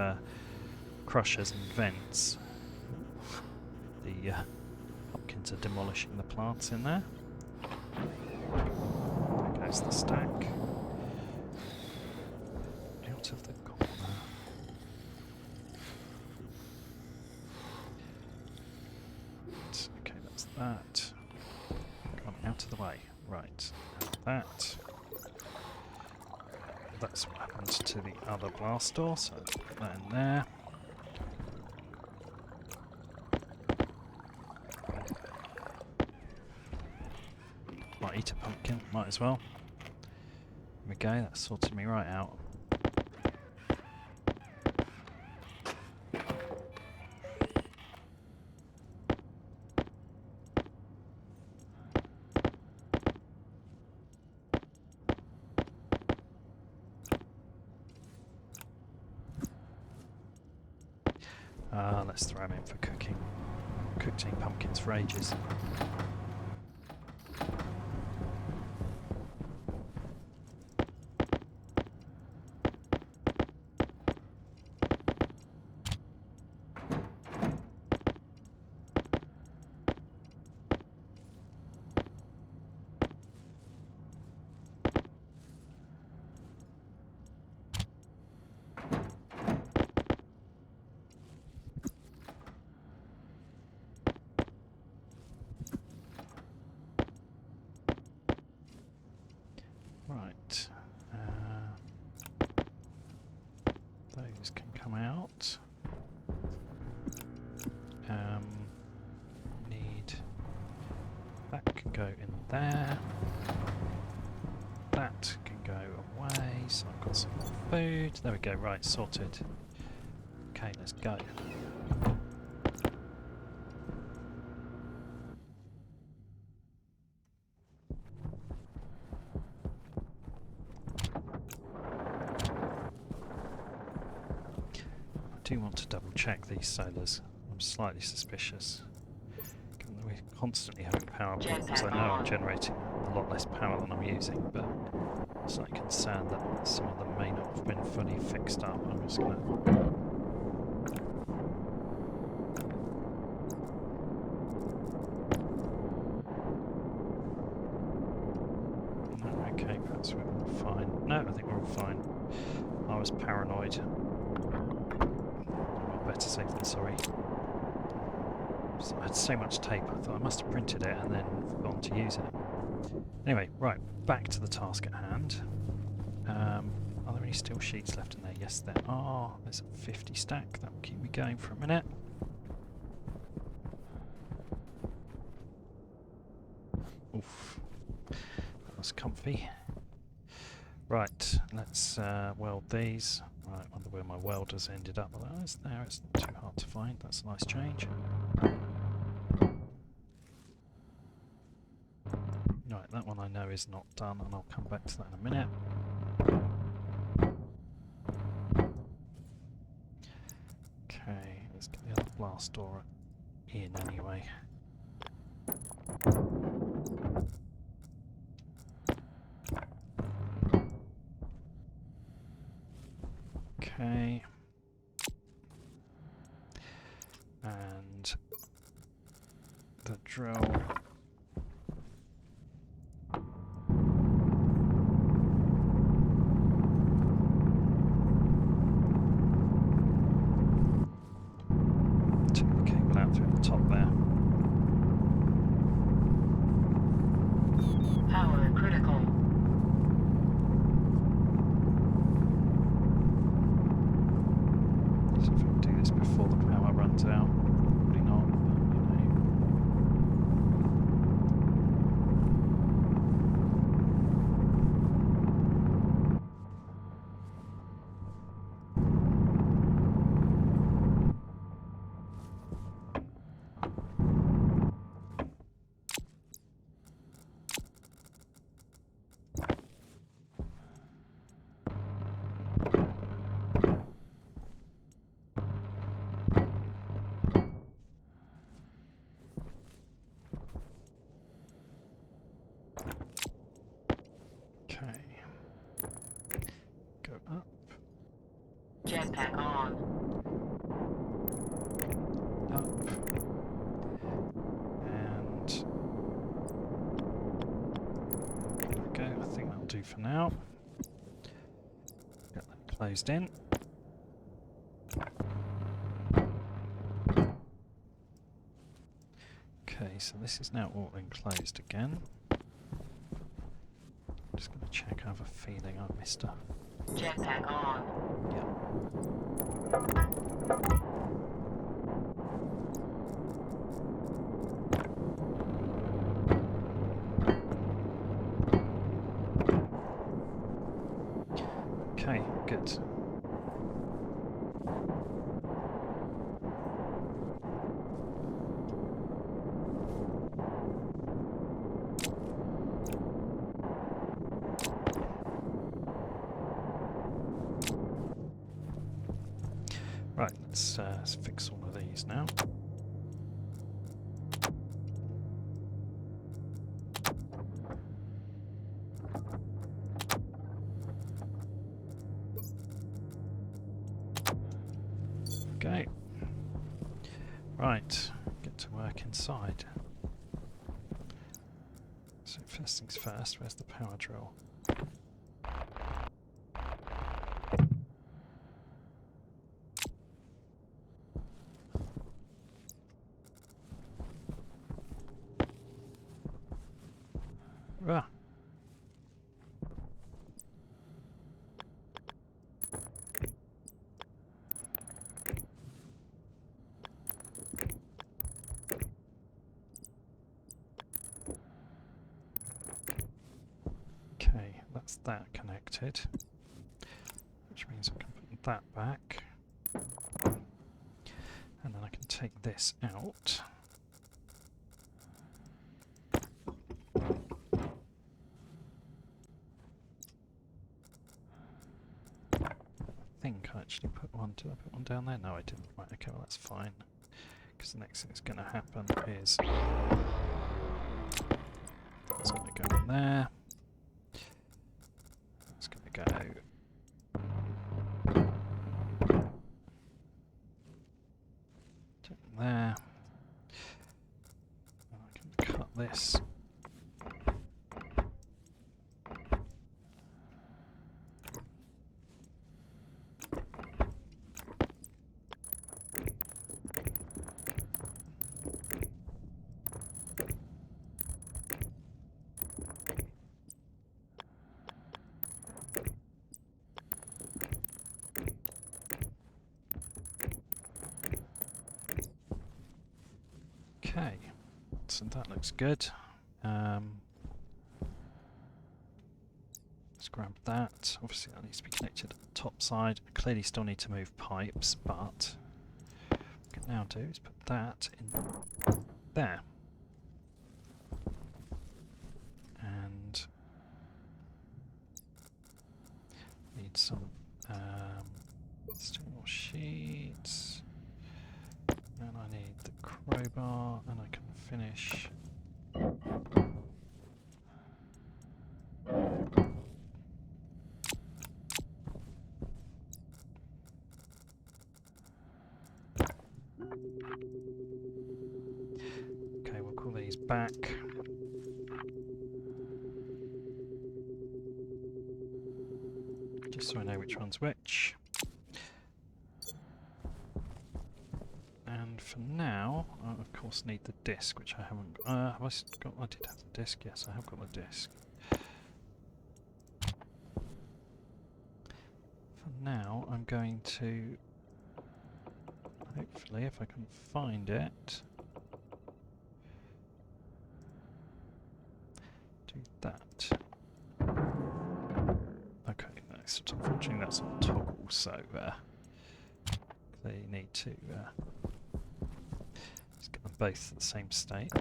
crushers and vents. The pumpkins are demolishing the plants in there. There goes the stack. Out of the corner. Okay, that's that. Come out of the way. Right. That. That's what happens to the other blast door, so put that in there. Might eat a pumpkin, might as well. There we go, that sorted me right out. Let's throw them in for cooking. Cooked in pumpkins for ages. Right, those can come out. Need that can go in there. That can go away. So I've got some more food. There we go. Right, sorted. Okay, let's go. I do want to double check these solars. I'm slightly suspicious. Given that we're constantly having power problems, I know I'm generating a lot less power than I'm using, but I'm slightly concerned that some of them may not have been fully fixed up. I'm just going to... Okay, perhaps we're all fine. No, I think we're all fine. I was paranoid. Better safe than sorry. So I had so much tape, I thought I must have printed it and then forgotten to use it. Anyway, right, back to the task at hand. Are there any steel sheets left in there? Yes, there are. There's a 50 stack. That will keep me going for a minute. Oof. That was comfy. Right, let's weld these. Right, wonder where my welders ended up. Well, that's there, it's not too hard to find. That's a nice change. Right, that one I know is not done, and I'll come back to that in a minute. Okay, let's get the other blast door in anyway. Okay. And the drill. Take the cable out through the top there. Power critical. So if I can do this before the power runs out, probably not, but you know. Okay. Go up. Jetpack on. Up. And there we go. I think that'll do for now. Get that closed in. Okay, so this is now all enclosed again. I'm just going to check. I have a feeling I missed a. Jetpack on. Yeah. Okay, good. Right, let's fix all of these now. Okay. Right, get to work inside. So first things first, where's the power drill? Ah. Okay, that's that connected, which means I can put that back, and then I can take this out. I think I actually put one. Did I put one down there? No, I didn't. Right, okay, well that's fine. Because the next thing that's going to happen is it's going to go in there. It's going to go in there. And I can cut this. Okay, so that looks good. Let's grab that. Obviously that needs to be connected to the top side. I clearly still need to move pipes, but what I can now do is put that in there. And need some steel sheets. And I need the crowbar, and I can finish. Okay, we'll call these back. Just so I know which one's which. And for now, I of course need the disc, which I haven't. Have I got? I did have the disc. Yes, I have got the disc. For now, I'm going to. Hopefully, if I can find it, do that. Okay, next. Unfortunately, that's on toggle, so they need to. Let's get them both at the same state.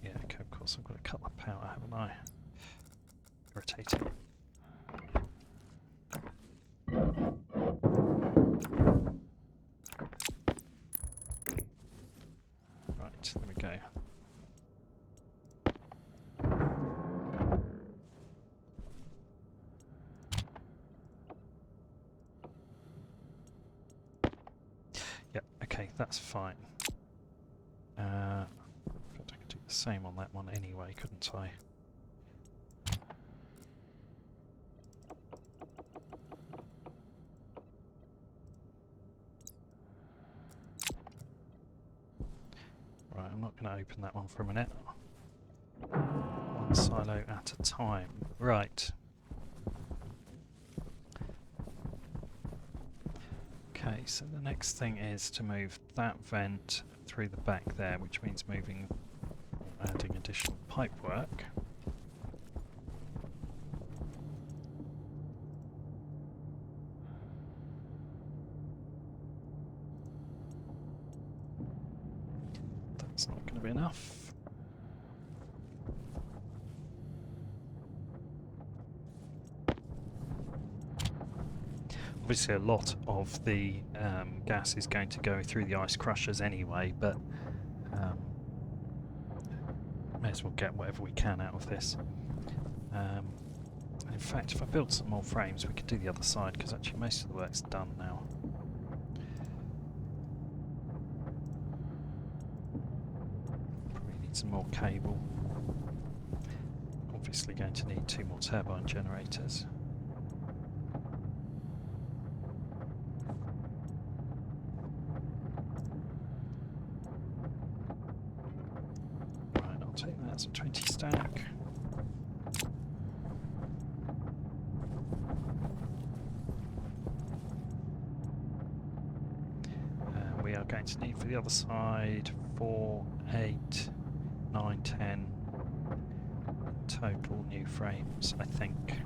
Yeah, okay, of course, I've got to cut the power, haven't I? Irritating. Right, there we go. Yep, okay, that's fine. But I could do the same on that one anyway, couldn't I? Right, I'm not going to open that one for a minute. One silo at a time. Right. Okay, so the next thing is to move that vent through the back there, which means moving, adding additional pipework. That's not going to be enough. Obviously a lot of the gas is going to go through the ice crushers anyway, but may as well get whatever we can out of this. In fact, if I build some more frames, we could do the other side, because actually most of the work's done now. Probably need some more cable. Obviously going to need 2 more turbine generators. Right, I'll take that as a 20 stack. We are going to need for the other side 4, 8, 9, 10 total new frames, I think.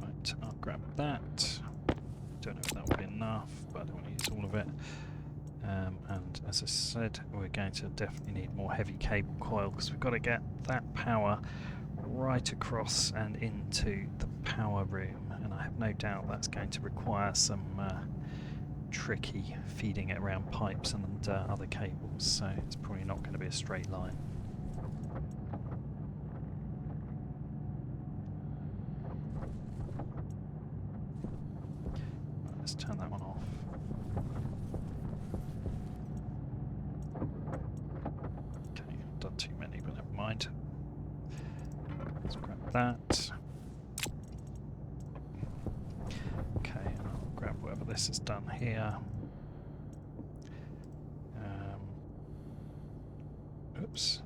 Right, I'll grab that. Don't know if that will be enough, but I don't want to use all of it. And as I said, we're going to definitely need more heavy cable coil, because we've got to get that power right across and into the power room, and I have no doubt that's going to require some tricky feeding it around pipes and other cables, so it's probably not going to be a straight line. Right, let's turn that one off. Okay, I've done too many, but never mind. Let's grab that. Okay, and I'll grab whatever this is done here. Oops.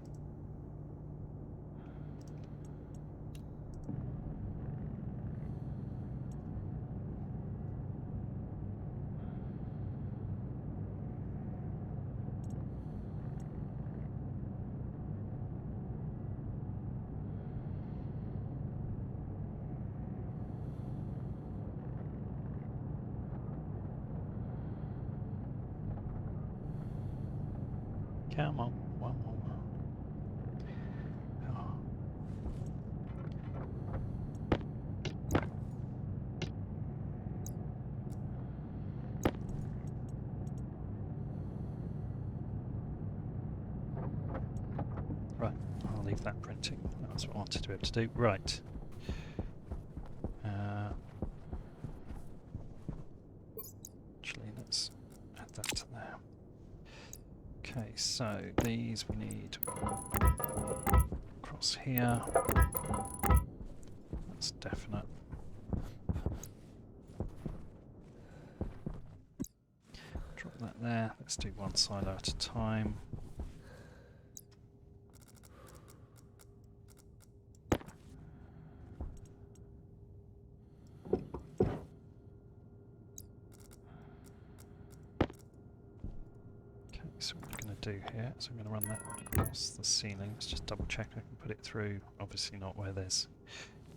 Come on, one more. Oh. Right, I'll leave that printing. That's what I wanted to be able to do. Right. Okay, so these we need across here. That's definite. Drop that there. Let's do one silo at a time. So what we're going to do here is I'm going to run that across the ceiling. Let's just double check I can put it through. Obviously not where there's...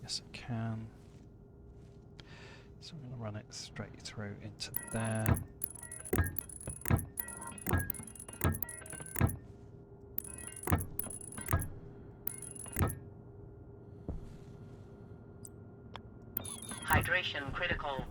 Yes, I can. So I'm going to run it straight through into there. Hydration critical.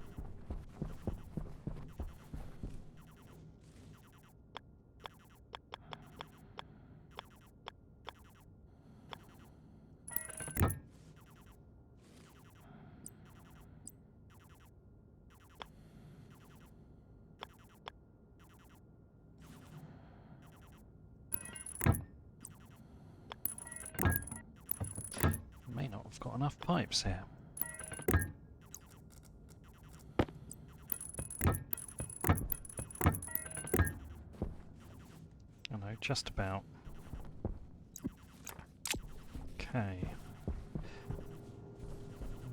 May not have got enough pipes here. I know, just about. Okay.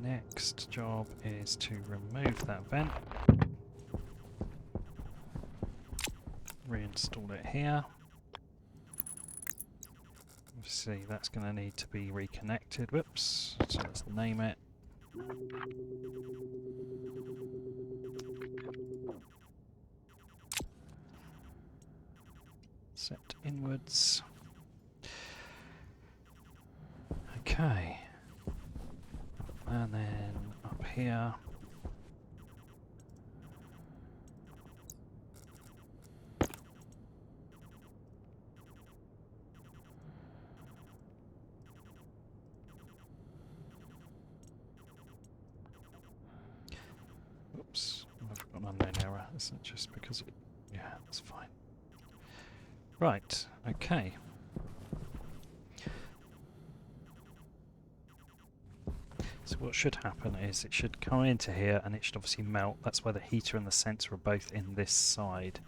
Next job is to remove that vent. Reinstall it here. Obviously that's going to need to be reconnected. Whoops. So let's name it. Set inwards. Okay. And then up here. Oops, I've got an unknown error. Isn't it just because it... Yeah, that's fine. Right, okay. So what should happen is it should come into here and it should obviously melt. That's why the heater and the sensor are both in this side.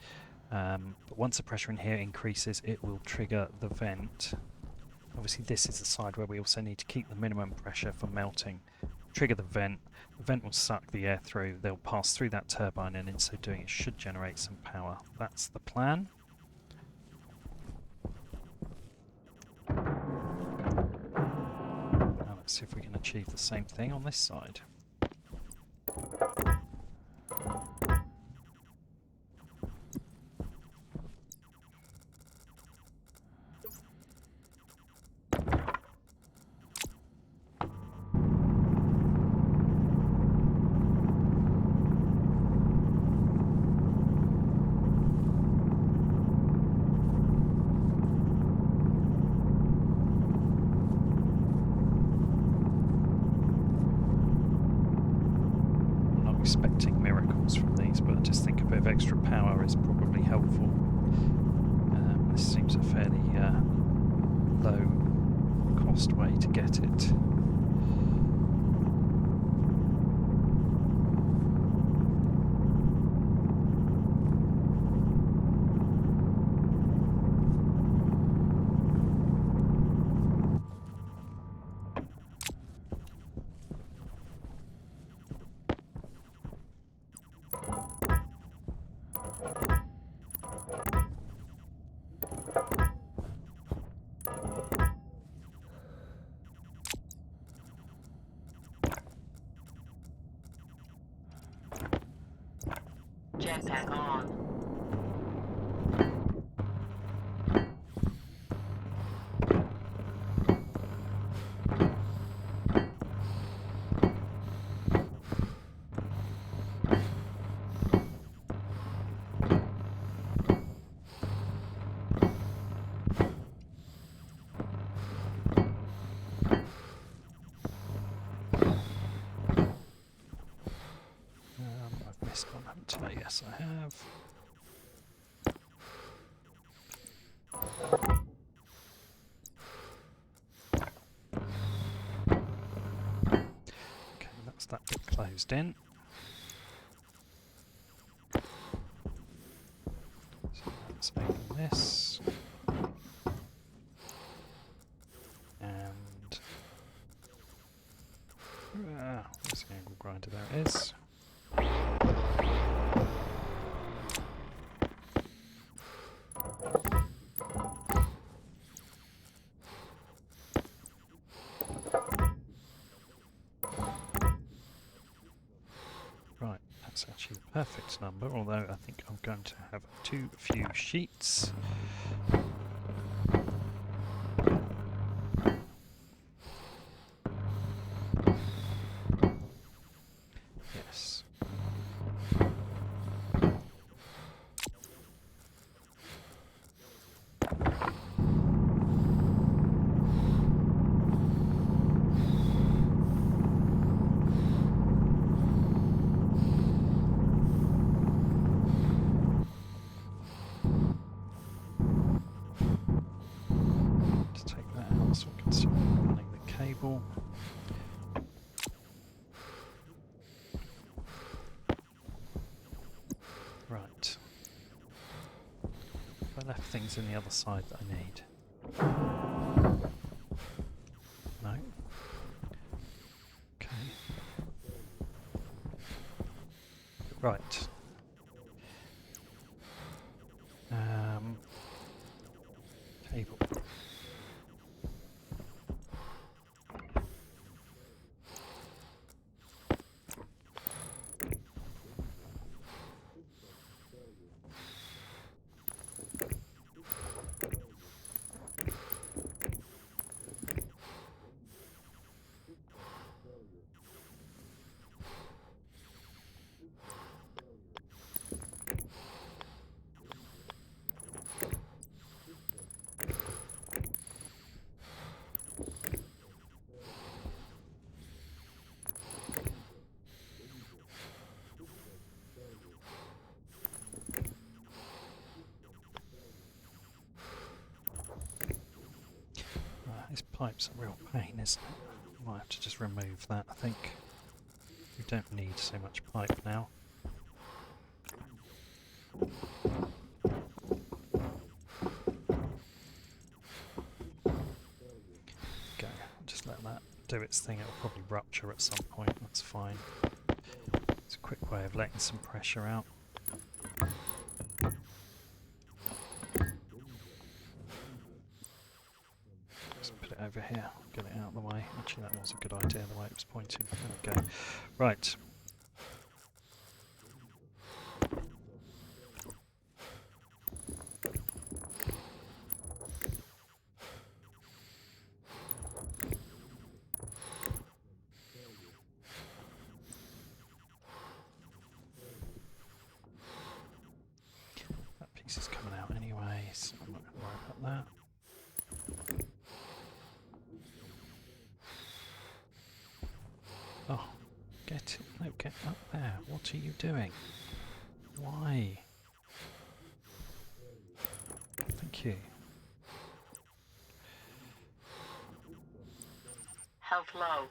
But once the pressure in here increases, it will trigger the vent. Obviously this is the side where we also need to keep the minimum pressure for melting. Trigger the vent will suck the air through, they'll pass through that turbine, and in so doing it should generate some power. That's the plan. Now let's see if we can achieve the same thing on this side. Expecting miracles from these, but I just think a bit of extra power is probably helpful. This seems a fairly low cost way to get it. Jetpack on. I've missed one, haven't I? Yes, I have. closed in. So let's open this. And where's the angle grinder? There it is. Right, that's actually the perfect number, although I think I'm going to have too few sheets. Yes. Just take that out so we can start running the cable. Right. I left things in the other side that I need. No. Okay. Right. Cable. This pipe's a real pain, isn't it? Might have to just remove that, I think. We don't need so much pipe now. Okay, just let that do its thing. It'll probably rupture at some point, that's fine. It's a quick way of letting some pressure out. Over here, get it out of the way. Actually, that was a good idea, the way it was pointing. There we go. Right. That piece is coming out anyway, so I'm not going to worry about that. Oh, get it. No, get up there. What are you doing? Why? Thank you. Health low.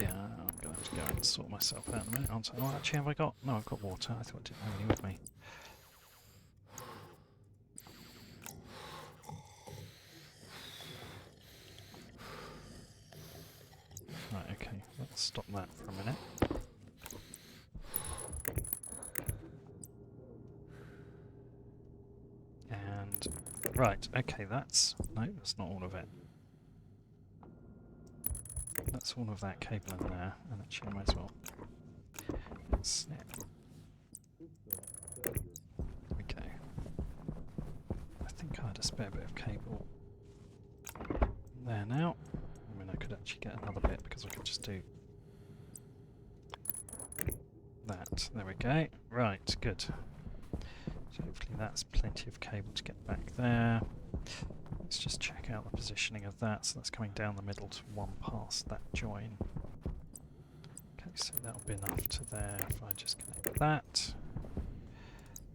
Yeah, I'm going to have to go and sort myself out in a minute. Oh, actually, have I got... No, I've got water. I thought I didn't have any with me. Right, okay. Let's stop that for a minute. And... Right, okay, that's... No, that's not all of it. That's all of that cable in there, and actually I might as well snip. Okay. I think I had a spare bit of cable there now. I mean, I could actually get another bit because I could just do that. There we go. Right, good. So hopefully that's plenty of cable to get back there. Let's just check out the positioning of that. So that's coming down the middle to one past that join. Okay, so that'll be enough to there if I just connect that.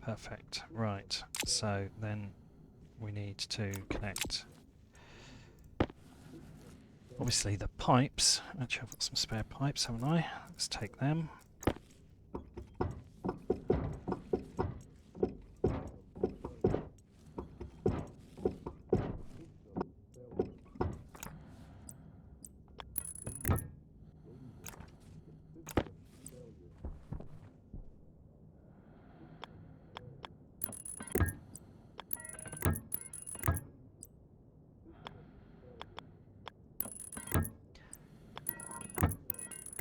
Perfect. Right, so then we need to connect Obviously the pipes, actually I've got some spare pipes, haven't I? Let's take them.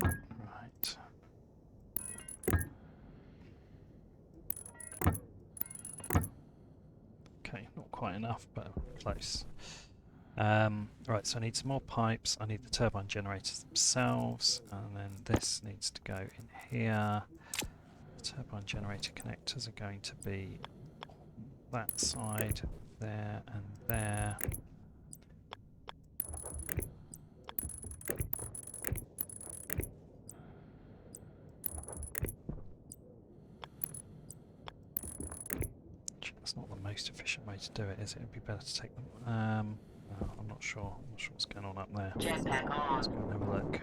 Right. Okay, not quite enough, but close. Right, so I need some more pipes. I need the turbine generators themselves, and then this needs to go in here. The turbine generator connectors are going to be on that side, there and there. That's not the most efficient way to do it, is it? It'd be better to take them. No, I'm not sure. I'm not sure what's going on up there. Jetpack Let's on. go and have a look.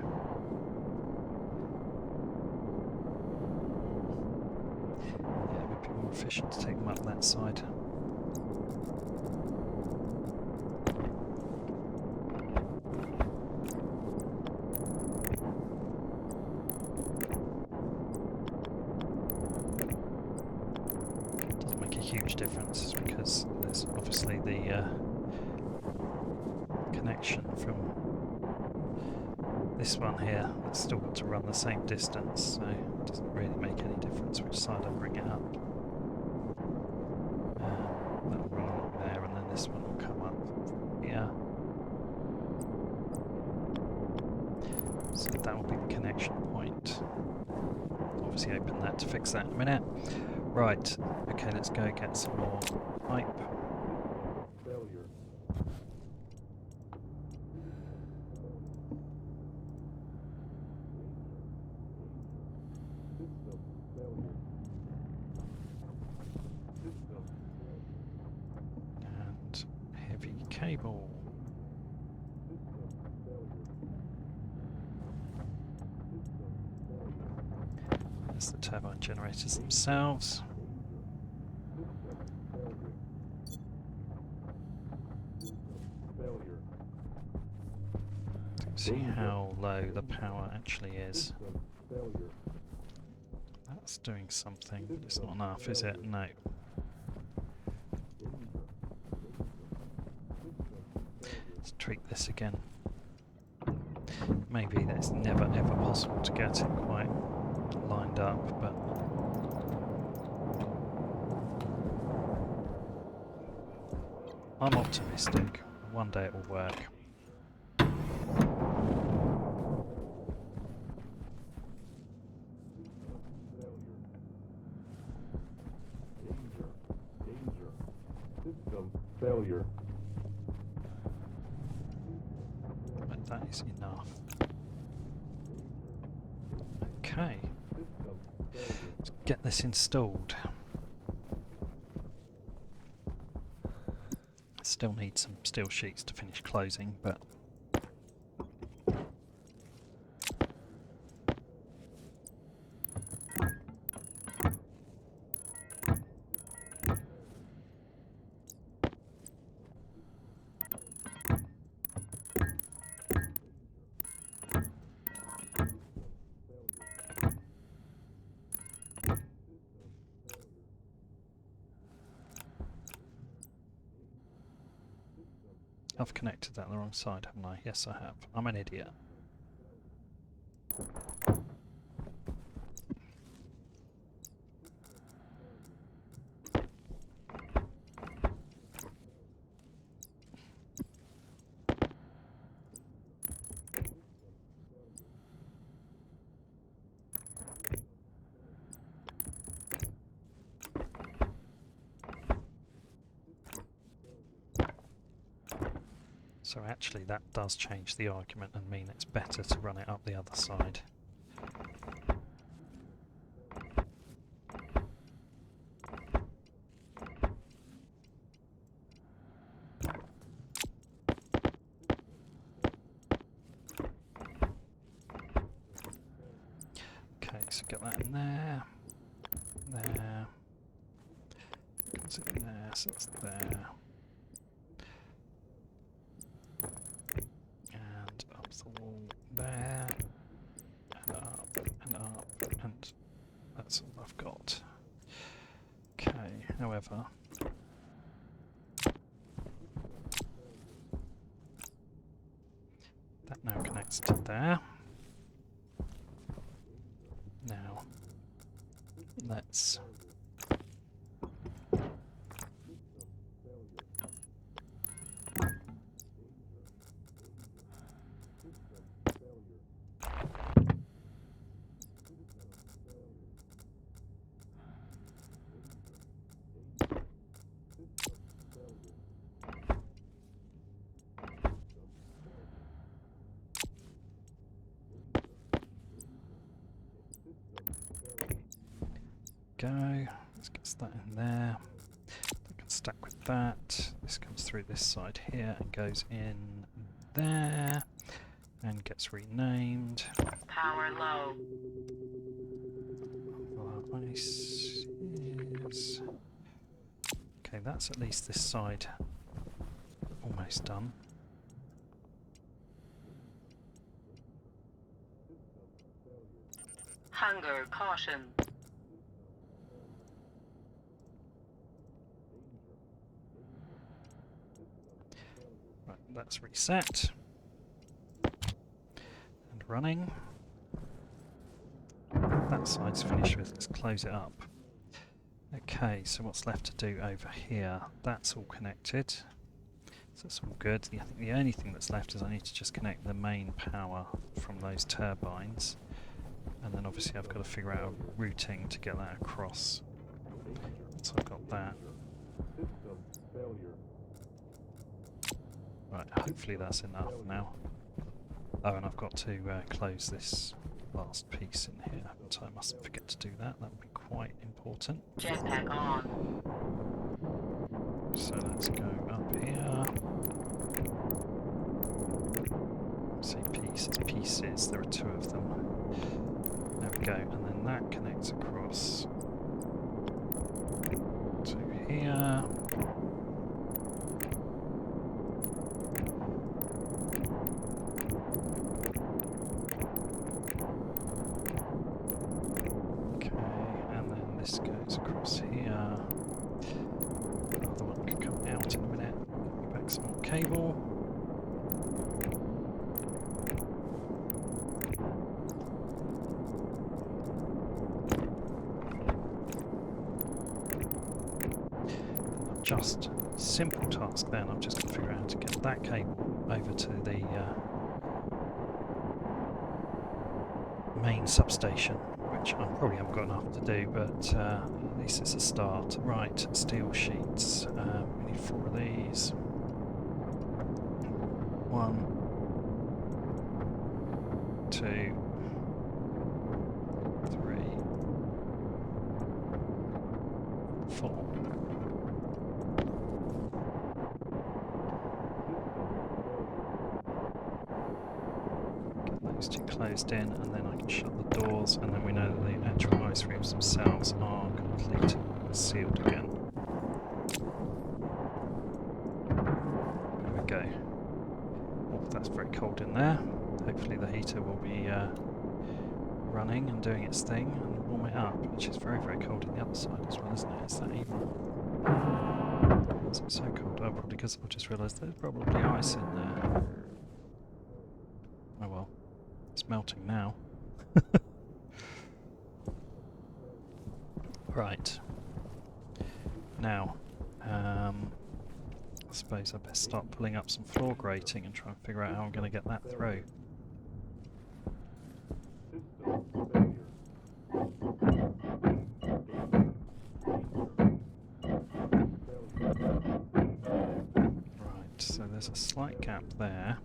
Yeah, it would be more efficient to take them up that side. Doesn't make a huge difference because there's obviously the connection from this one here. It's still got to run the same distance, so it doesn't really make any difference which side I bring it up. That'll run along there, and then this one will come up from here. So that will be the connection point. Obviously open that to fix that in a minute. Right, okay, let's go get some more pipe. Failure. System failure. System And heavy cable. failure. System failure. There's the turbine generators themselves. Failure. See how low the power actually is. System failure. That's doing something, but it's not enough, is it? No. Let's tweak this again. Maybe that's never ever possible to get it quite lined up, but I'm optimistic. One day it will work. Danger. System failure. But that is enough. Okay, System failure. let's get this installed. Still need some steel sheets to finish closing, but I've connected that the wrong side, haven't I? Yes, I have. I'm an idiot. So actually that does change the argument and mean it's better to run it up the other side. so get that in there. There. Comes in there, so it's there. And up the wall there. And up, and that's all I've got. Okay, however, that now connects to there. Now, let's go. Let's get that in there. That can stack with that. This comes through this side here and goes in there and gets renamed. Power low. Ice is... Okay, that's at least this side almost done. Hunger caution. Right, that's reset. And running. That side's finished with, let's close it up. Okay, so what's left to do over here? That's all connected. So that's all good. I think the only thing that's left is I need to just connect the main power from those turbines. And then obviously I've got to figure out a routing to get that across. So I've got that. System failure. Right, hopefully that's enough now. Oh, and I've got to close this last piece in here, so I mustn't forget to do that. That would be quite important. Jetpack on. So let's go up here. Say pieces, there are two of them. There we go, and then that connects across to here. Okay, and then this goes across here. The other one can come out in a minute. Back some more cable. Just simple task then. I've just got to figure out how to get that cable over to the main substation, which I probably haven't got enough to do, but at least it's a start. Right, steel sheets. We need 4 of these. 1, 2, 3, 4. Those two closed in, and then I can shut the doors, and then we know that the actual ice rooms themselves are complete and sealed again. There we go. Oh, that's very cold in there. Hopefully the heater will be running and doing its thing and warm it up, which is very, very cold on the other side as well, isn't it? Is that even... Is it so cold? Oh, probably because I've just realised there's probably ice in there. Oh well. It's melting now. Right. Now, I suppose I best start pulling up some floor grating and try and figure out how I'm going to get that through. Right, so there's a slight gap there.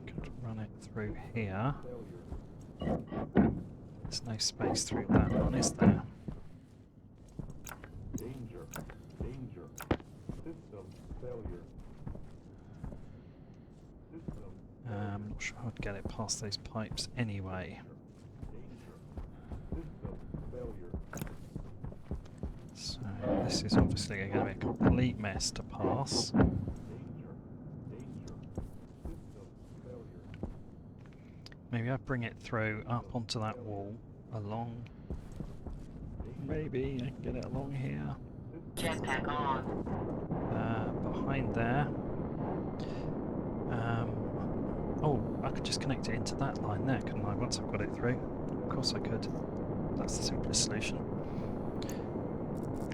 Could run it through here. There's no space through that one, is there? Danger. Danger. System failure. System Not sure I'd get it past those pipes anyway. System failure. So this is obviously going to be a complete mess to pass. Danger. Danger. System failure. Maybe I bring it through up onto that wall, along. Maybe I can get it along here. Jetpack on. Behind there. Oh, I could just connect it into that line there, couldn't I, once I've got it through? Of course I could. That's the simplest solution.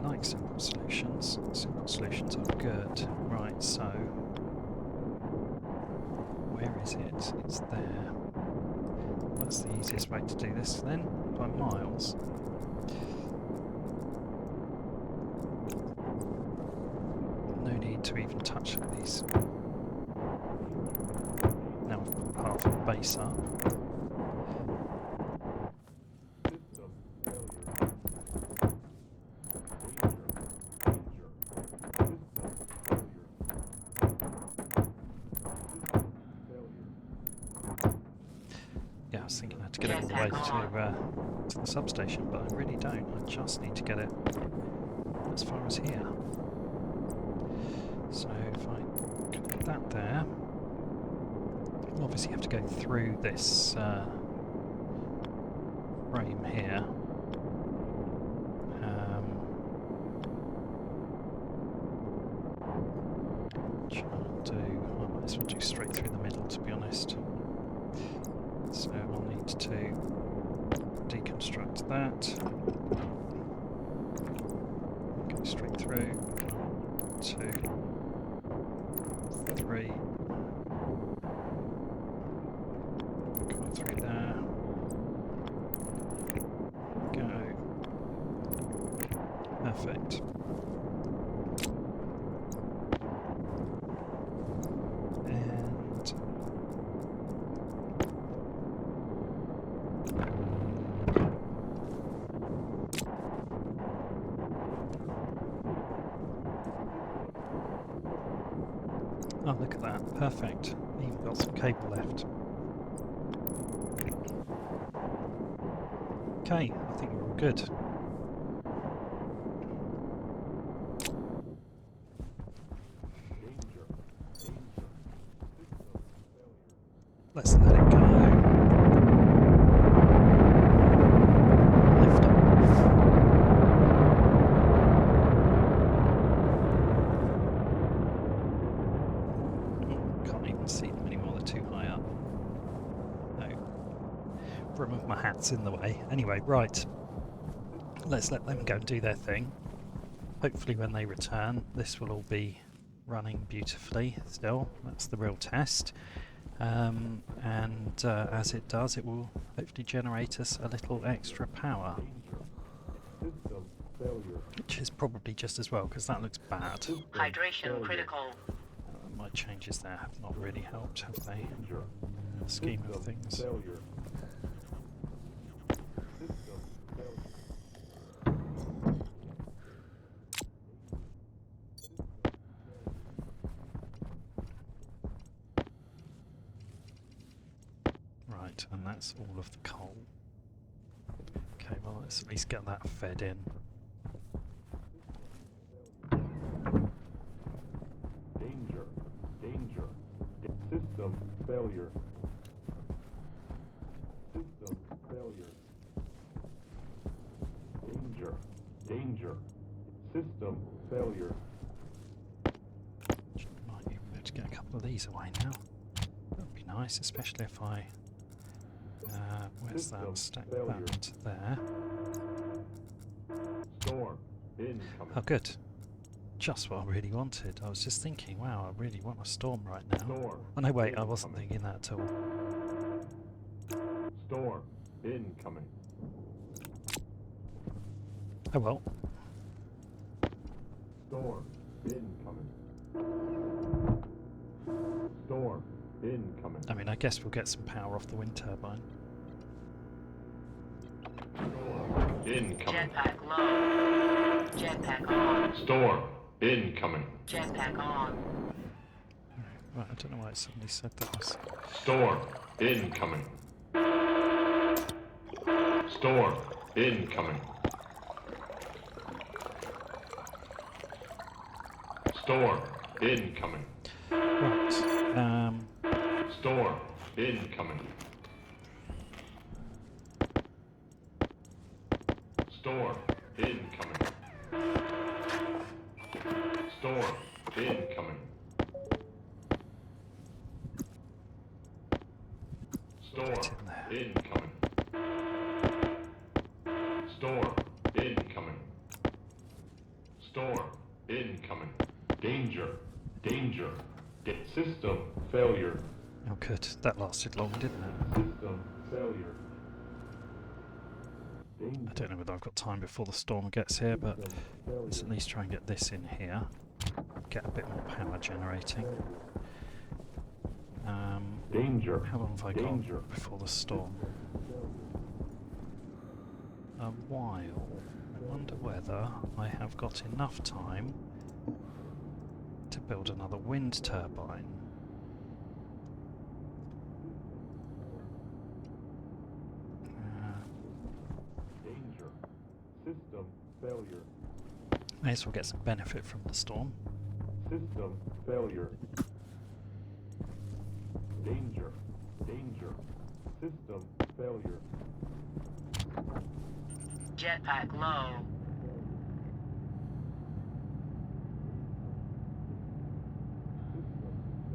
I like simple solutions. Simple solutions are good. Right, so... where is it? It's there. That's the easiest way to do this then, by miles. No need to even touch these. Now I've put half the base up. System failure. Yeah, I was thinking I had to get it all the way to the substation, but I really don't. I just need to get it as far as here. So if I connect that there, I'll obviously have to go through this frame here. Which I'll do, I might as well do straight through the middle, to be honest. So I'll need to deconstruct that. Go straight through. 1, 2, 3. Go on through there. Go. Perfect. And oh, look at that. Perfect. Even got some cable left. Okay, I think we're all good. Let's let it go. Lift off. Can't even see them anymore, they're too high up. No. Brim of my hat's in the way. Anyway, right. Let's let them go and do their thing. Hopefully when they return, this will all be running beautifully still. That's the real test. As it does, it will hopefully generate us a little extra power. System failure. Which is probably just as well, because that looks bad. Hydration critical. My changes there have not really helped, have they? Danger. In the scheme of System things. failure. System failure. Right, and that's all of the coal. Okay, well let's at least get that fed in. Danger. Danger. System failure. System failure. Danger. Danger. System failure. Might be able to get a couple of these away now. That would be nice, especially if I... where's System that? Stack failure. that there. Storm incoming. Oh good. Just what I really wanted. I was just thinking, wow, I really want a storm right now. Storm. Oh no, wait, I wasn't incoming. thinking that at all. Storm incoming. Oh well. Storm incoming. Storm incoming. I mean, I guess we'll get some power off the wind turbine. Storm incoming. Jetpack low. Jetpack on. Storm incoming. Jetpack on. Right, I don't know why it suddenly said that was... Storm incoming. Storm incoming. Storm incoming. Right, Storm incoming. Storm incoming. Storm incoming. Storm get in there. incoming. Storm incoming. Storm incoming. Danger. Danger. System failure. Oh good, that lasted long, didn't it? System failure. I don't know whether I've got time before the storm gets here, but let's at least try and get this in here. Get a bit more power generating. Danger. How long have I Danger. got before the storm? A while. I wonder whether I have got enough time to build another wind turbine. Danger. System failure. May as well get some benefit from the storm. System failure. Danger. Danger. System failure. Jetpack low.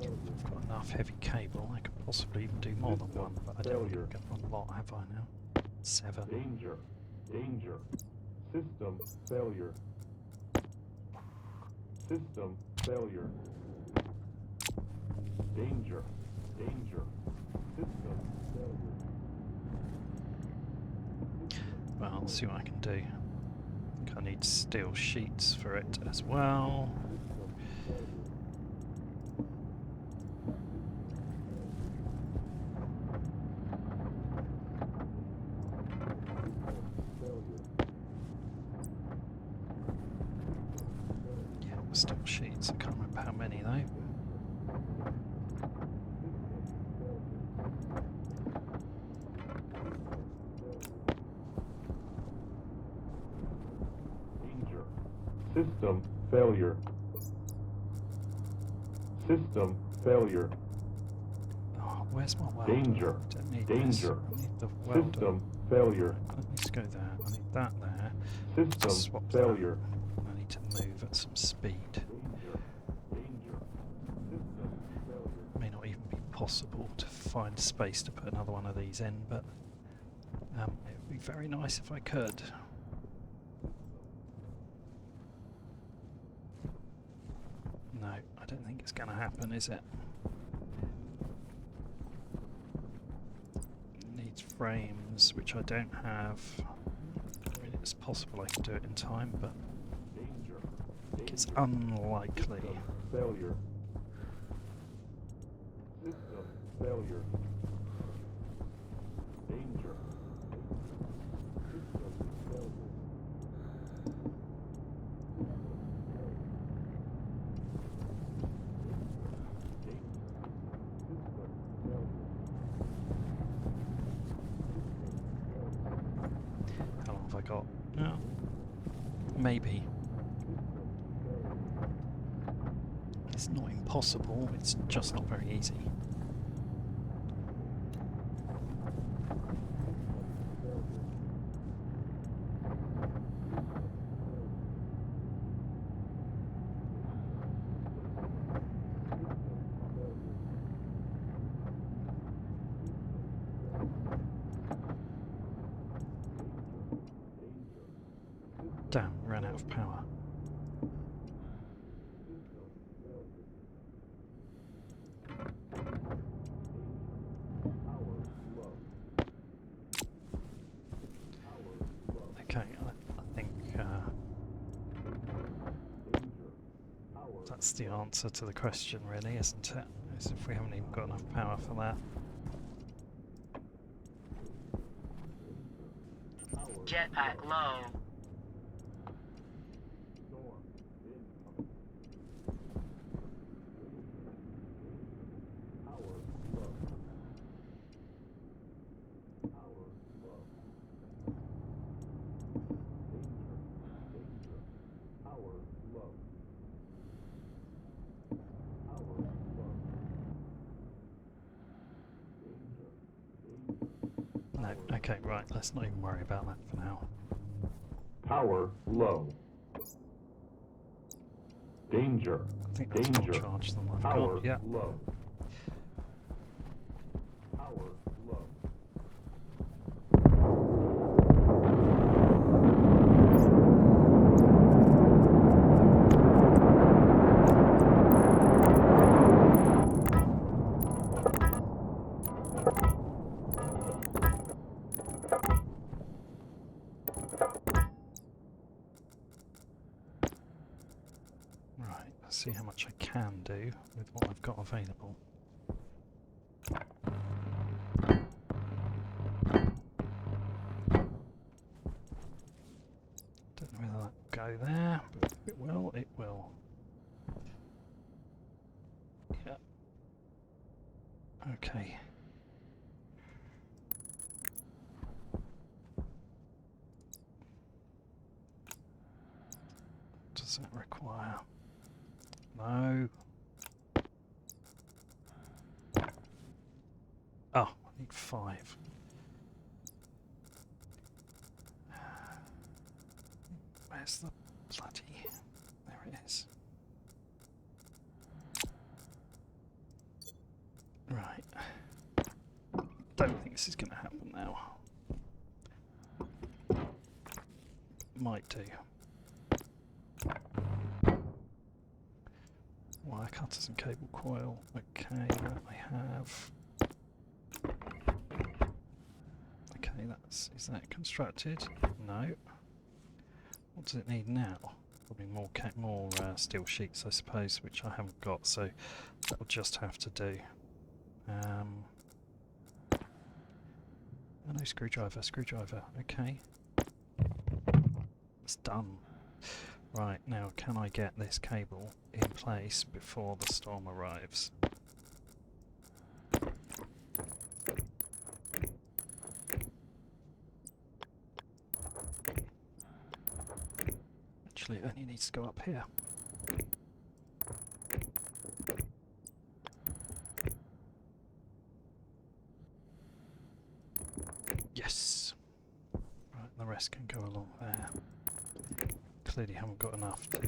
I've got enough heavy cable, I could possibly even do more than one, but I don't think I've got one lot, have I now? 7. Danger. Danger. System failure. System failure. Danger. Danger. System failure. Well, I'll see what I can do. I think I need steel sheets for it as well. Yeah, steel sheets. I can't remember how many though. Danger. System failure. System failure. Oh, where's my welder? Danger. I don't need Danger. this. I need the welder. System failure. Let me just go there. I need that there. System Swap failure. that. I need to move at some speed. Danger. Danger. System failure. May not even be possible to find space to put another one of these in, but it would be very nice if I could. No, I don't think it's going to happen, is it? It needs frames, which I don't have. I mean, it's possible I can do it in time, but Danger. I think it's unlikely. Failure. System failure. Danger. System failure. How long have I got? No. Maybe. It's not impossible, it's just not very easy. Damn, ran out of power. Okay, I think that's the answer to the question, really, isn't it? Is if we haven't even got enough power for that. Jetpack low. No. Okay, right. Let's not even worry about that for now. Power low. Danger. I think that's more Danger. charge than I've Power got. Yeah. low. Power low. Right. Let's see how much I can do with what I've got available. Don't know whether that'll go there, but if it will, it will. Yeah. Okay. Does that require? No. Oh, I need 5. Where's the bloody... There it is. Right. Don't think this is going to happen now. Might do. Wire cutters and cable coil. Okay, that I have. Okay, is that constructed? No. What does it need now? Probably more steel sheets, I suppose, which I haven't got, so that'll just have to do. Oh no, screwdriver, okay. It's done. Right, now can I get this cable in place before the storm arrives? Actually, it only needs to go up here. Yes! Right, the rest can go along there. Clearly haven't got enough to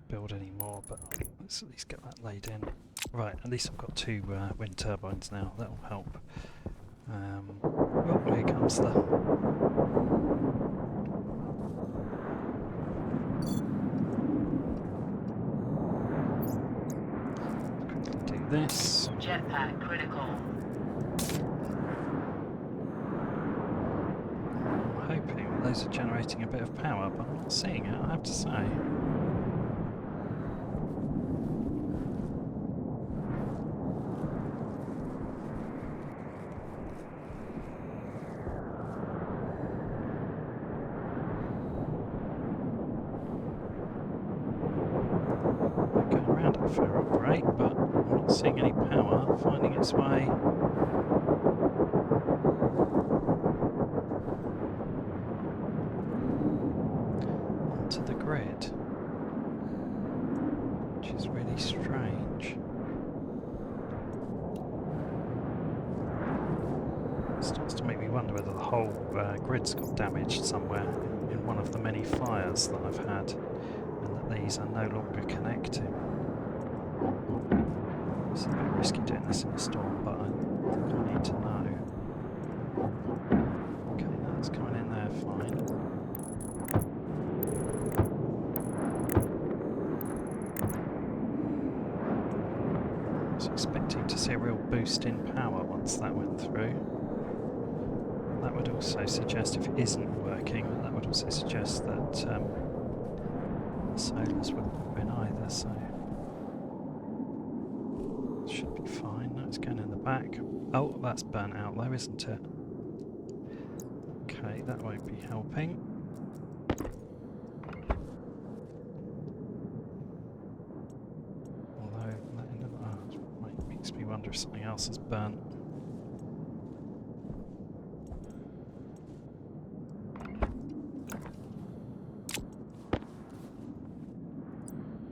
build any more, but let's at least get that laid in. Right, at least I've got 2 wind turbines now, that'll help. Oh, here comes the... Quickly do this. Jetpack critical. I'm hoping that those are generating a bit of power, but I'm not seeing it, I have to say. They're going around at a fair old rate, but I'm not seeing any power finding its way. Onto the grid, which is really strange. It starts to make me wonder whether the whole grid's got damaged somewhere in one of the many fires that I've had, and that these are no longer connecting. It's a bit risky doing this in a storm, but I think I need to know. Okay, that's coming in there fine. I was expecting to see a real boost in power once that went through. That would also suggest, if it isn't working, that would also suggest that the solars wouldn't have been either, so it should be fine. No, it's going in the back. Oh, that's burnt out though, isn't it? Okay, that won't be helping. Although, that makes me wonder if something else is burnt.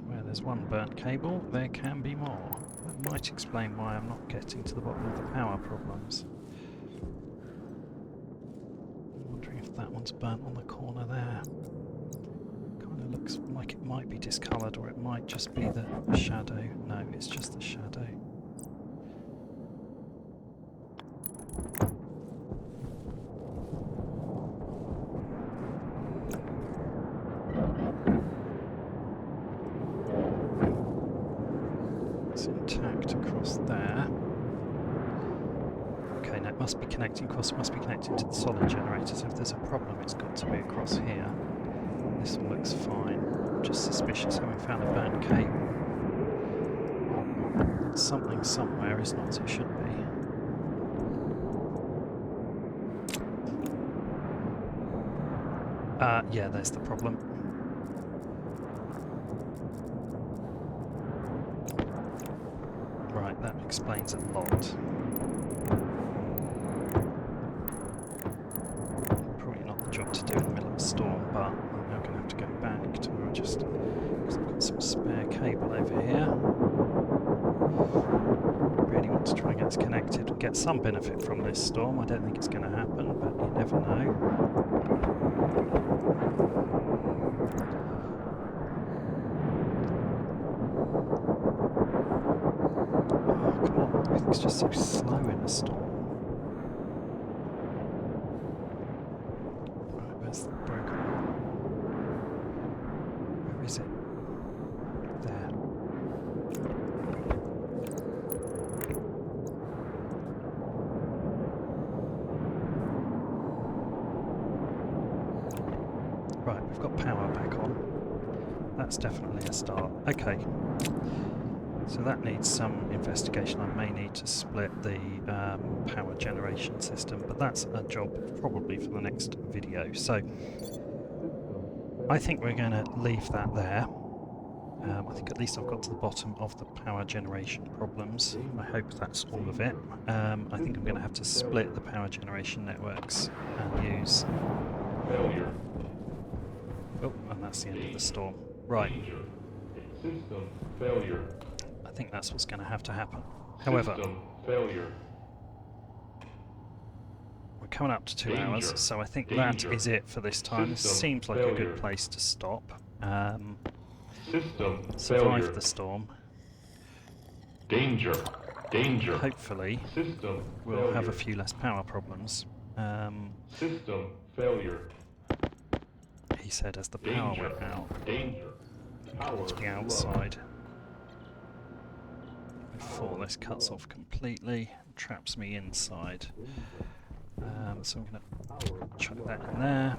Where there's one burnt cable, there can be more. might explain why I'm not getting to the bottom of the power problems. I'm wondering if that one's burnt on the corner there. Kind of looks like it might be discoloured, or it might just be the shadow. No, it's just the shadow. Intact across there. Okay, now it must be connecting across, it must be connecting to the solid generator, so if there's a problem it's got to be across here. This all looks fine. I'm just suspicious having found a burnt cable. Something somewhere is not as it should be. Yeah, there's the problem. Right, that explains a lot. Probably not the job to do in the middle of a storm, but I'm now going to have to go back to just because I've got some spare cable over here. Really want to try and get this connected and get some benefit from this storm. I don't think it's going to happen, but you never know. It's just so slow in a storm. Right, where's the broken one? Where is it? There. Right, we've got power back on. That's definitely a start. Okay. So that needs some investigation. I may need to split the power generation system, but that's a job probably for the next video. So I think we're going to leave that there. I think at least I've got to the bottom of the power generation problems. I hope that's all of it. I think I'm going to have to split the power generation networks and use... Failure. Oh, and that's the end of the storm. Right. Danger. System failure. I think that's what's going to have to happen. However, System failure. we're coming up to 2 Danger. hours, so I think Danger. that is it for this time. This System seems like a failure. good place to stop. System Survive failure. the storm. Danger. Danger. Hopefully, System we'll failure. have a few less power problems. System failure. He said as the power Danger. went out. Danger. Power To be low. outside. Before this cuts off completely, traps me inside. So I'm going to chuck that in there.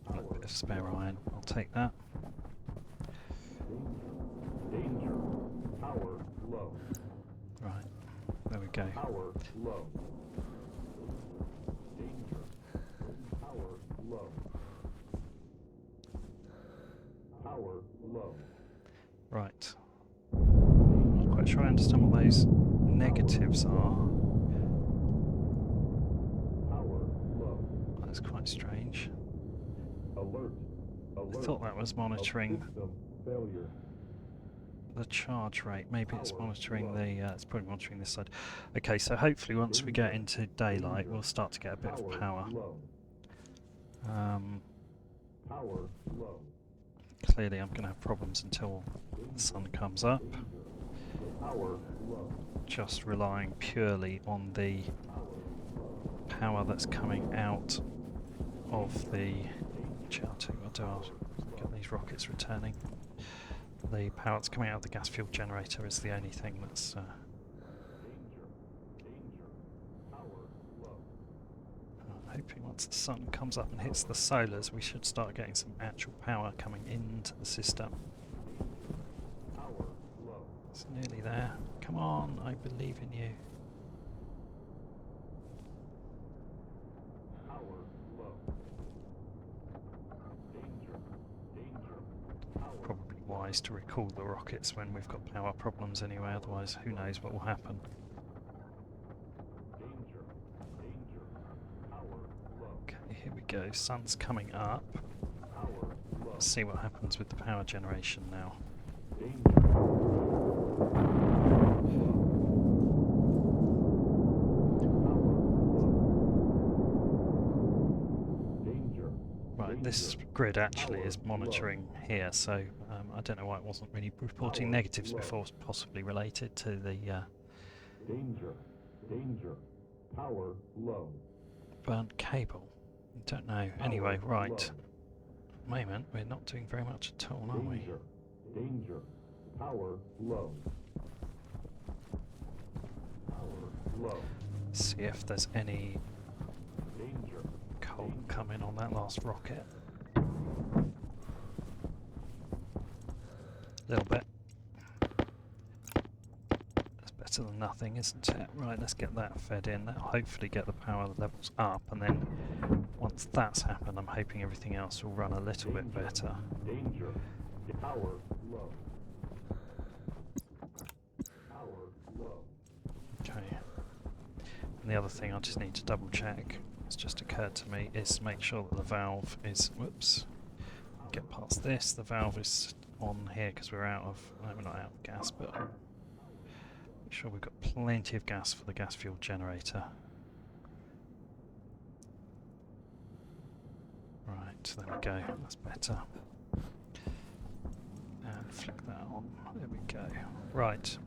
A little bit of spare iron, I'll take that. Danger. Power low. Right, there we go. Power low. Danger. Power low. Power low. Right. Not quite sure I understand what those negatives are. Power low. That's quite strange. Alert. I Alert. thought that was monitoring System failure. the charge rate. Maybe it's monitoring the. It's probably monitoring this side. Okay, so hopefully once we get into daylight, we'll start to get a bit of power. Low. Power low. Clearly, I'm going to have problems until the sun comes up. Power low. Just relying purely on the power that's coming out of the. Actually, I'll tell you what I'll do. I'll get these rockets returning. The power that's coming out of the gas fuel generator is the only thing that's. Danger. Danger. Power low. I'm hoping once the sun comes up and hits the solars, we should start getting some actual power coming into the system. Power low. It's nearly there. Come on, I believe in you. Power low. Danger. Danger. Power. Probably wise to recall the rockets when we've got power problems anyway, otherwise who knows what will happen. Danger. Danger. Power low. Okay, here we go. Sun's coming up. Power low. Let's see what happens with the power generation now. Danger. Danger. Right, this Danger. grid actually Power is monitoring here, so I don't know why it wasn't really reporting Power negatives low. before, it's possibly related to the Danger. Danger. Power low. burnt cable. Don't know. Power Anyway, right. low. Moment, we're not doing very much at all, are we? Danger. Danger. Power low. Power low. See if there's any Danger. coal coming on that last rocket. Little bit. That's better than nothing, isn't it? Right, let's get that fed in. That'll hopefully get the power levels up, and then once that's happened, I'm hoping everything else will run a little bit better. Danger. Power low. Power low. Okay. And the other thing I just need to double check, it's just occurred to me, is to make sure that the valve is, whoops, get past this, the valve is on here because we're out of, no, we're not out of gas, but make sure we've got plenty of gas for the gas fuel generator. Right, there we go, that's better. And flick that on, there we go. Right.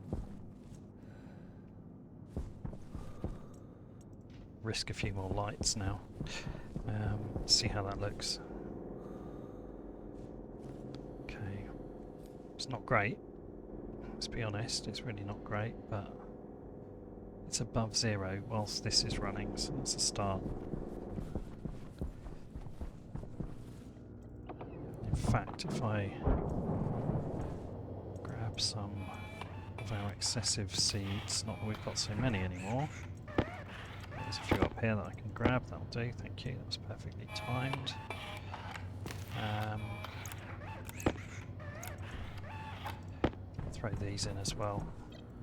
Risk a few more lights now. See how that looks. Okay. It's not great. Let's be honest, it's really not great, but it's above 0 whilst this is running, so that's a start. In fact, if I grab some of our excessive seeds, not that we've got so many anymore. There's a few up here that I can grab, that'll do, thank you, that was perfectly timed. Throw these in as well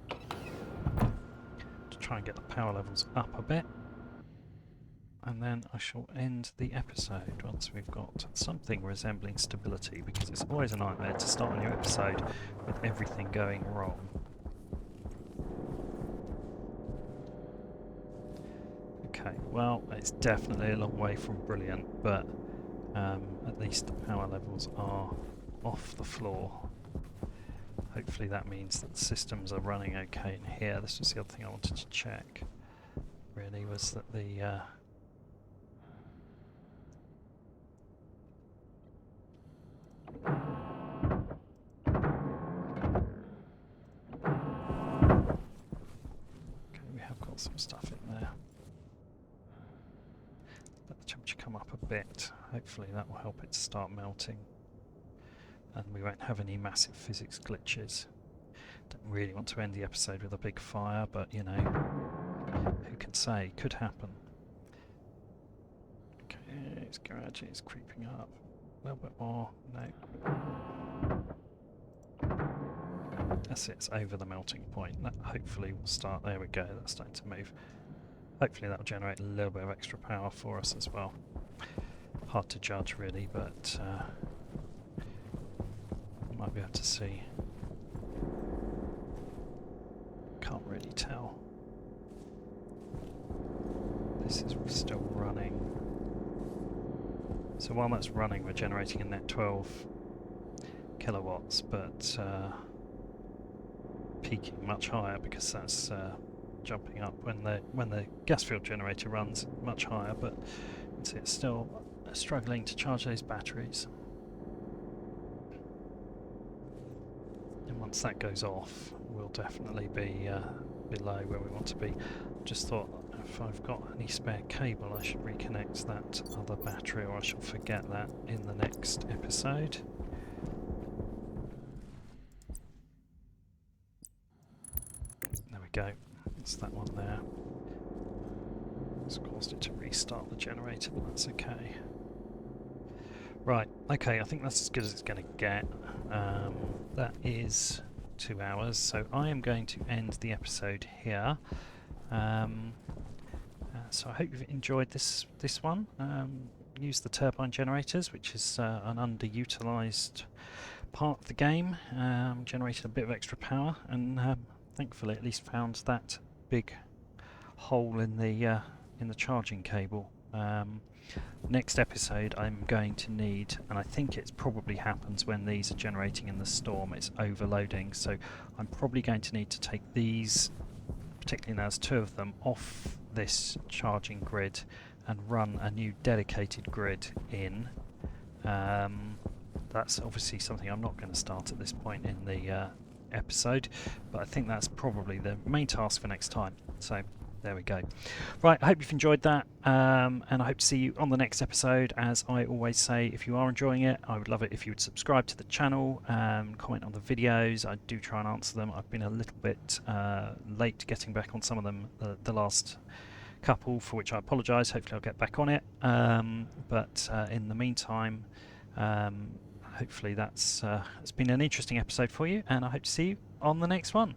to try and get the power levels up a bit, and then I shall end the episode once we've got something resembling stability, because it's always a nightmare to start a new episode with everything going wrong. Okay, well, it's definitely a long way from brilliant, but at least the power levels are off the floor. Hopefully that means that the systems are running okay in here. This was the other thing I wanted to check, really, was that the okay, we have got some stuff in there. Let the temperature come up a bit. Hopefully that will help it to start melting, and we won't have any massive physics glitches. Don't really want to end the episode with a big fire, but you know, who can say? Could happen. Okay, its garage is creeping up. A little bit more. No. That's it, it's over the melting point. That hopefully will start. There we go, that's starting to move. Hopefully that will generate a little bit of extra power for us as well. Hard to judge really, but might be able to see. Can't really tell. This is still running. So while that's running, we're generating a net 12 kilowatts, but peaking much higher because that's jumping up when the gas field generator runs much higher. But you can see it's still struggling to charge those batteries. And once that goes off, we'll definitely be below where we want to be. Just thought if I've got any spare cable, I should reconnect that other battery, or I shall forget that in the next episode. There we go. It's that one there. It's caused it to restart the generator, but that's okay. Right, okay, I think that's as good as it's going to get. That is 2 hours, so I am going to end the episode here. So I hope you've enjoyed this one. Use the turbine generators, which is an underutilised part of the game, generated a bit of extra power, and thankfully at least found that big hole in the charging cable. Next episode I'm going to need, and I think it probably happens when these are generating in the storm, it's overloading, so I'm probably going to need to take these, particularly now there's 2 of them, off this charging grid and run a new dedicated grid in. That's obviously something I'm not going to start at this point in the episode, but I think that's probably the main task for next time. So there we go. Right, I hope you've enjoyed that, and I hope to see you on the next episode. As I always say, if you are enjoying it, I would love it if you would subscribe to the channel, comment on the videos. I do try and answer them. I've been a little bit late getting back on some of them, the last couple, for which I apologise. Hopefully I'll get back on it, but in the meantime, hopefully that's it's been an interesting episode for you, and I hope to see you on the next one.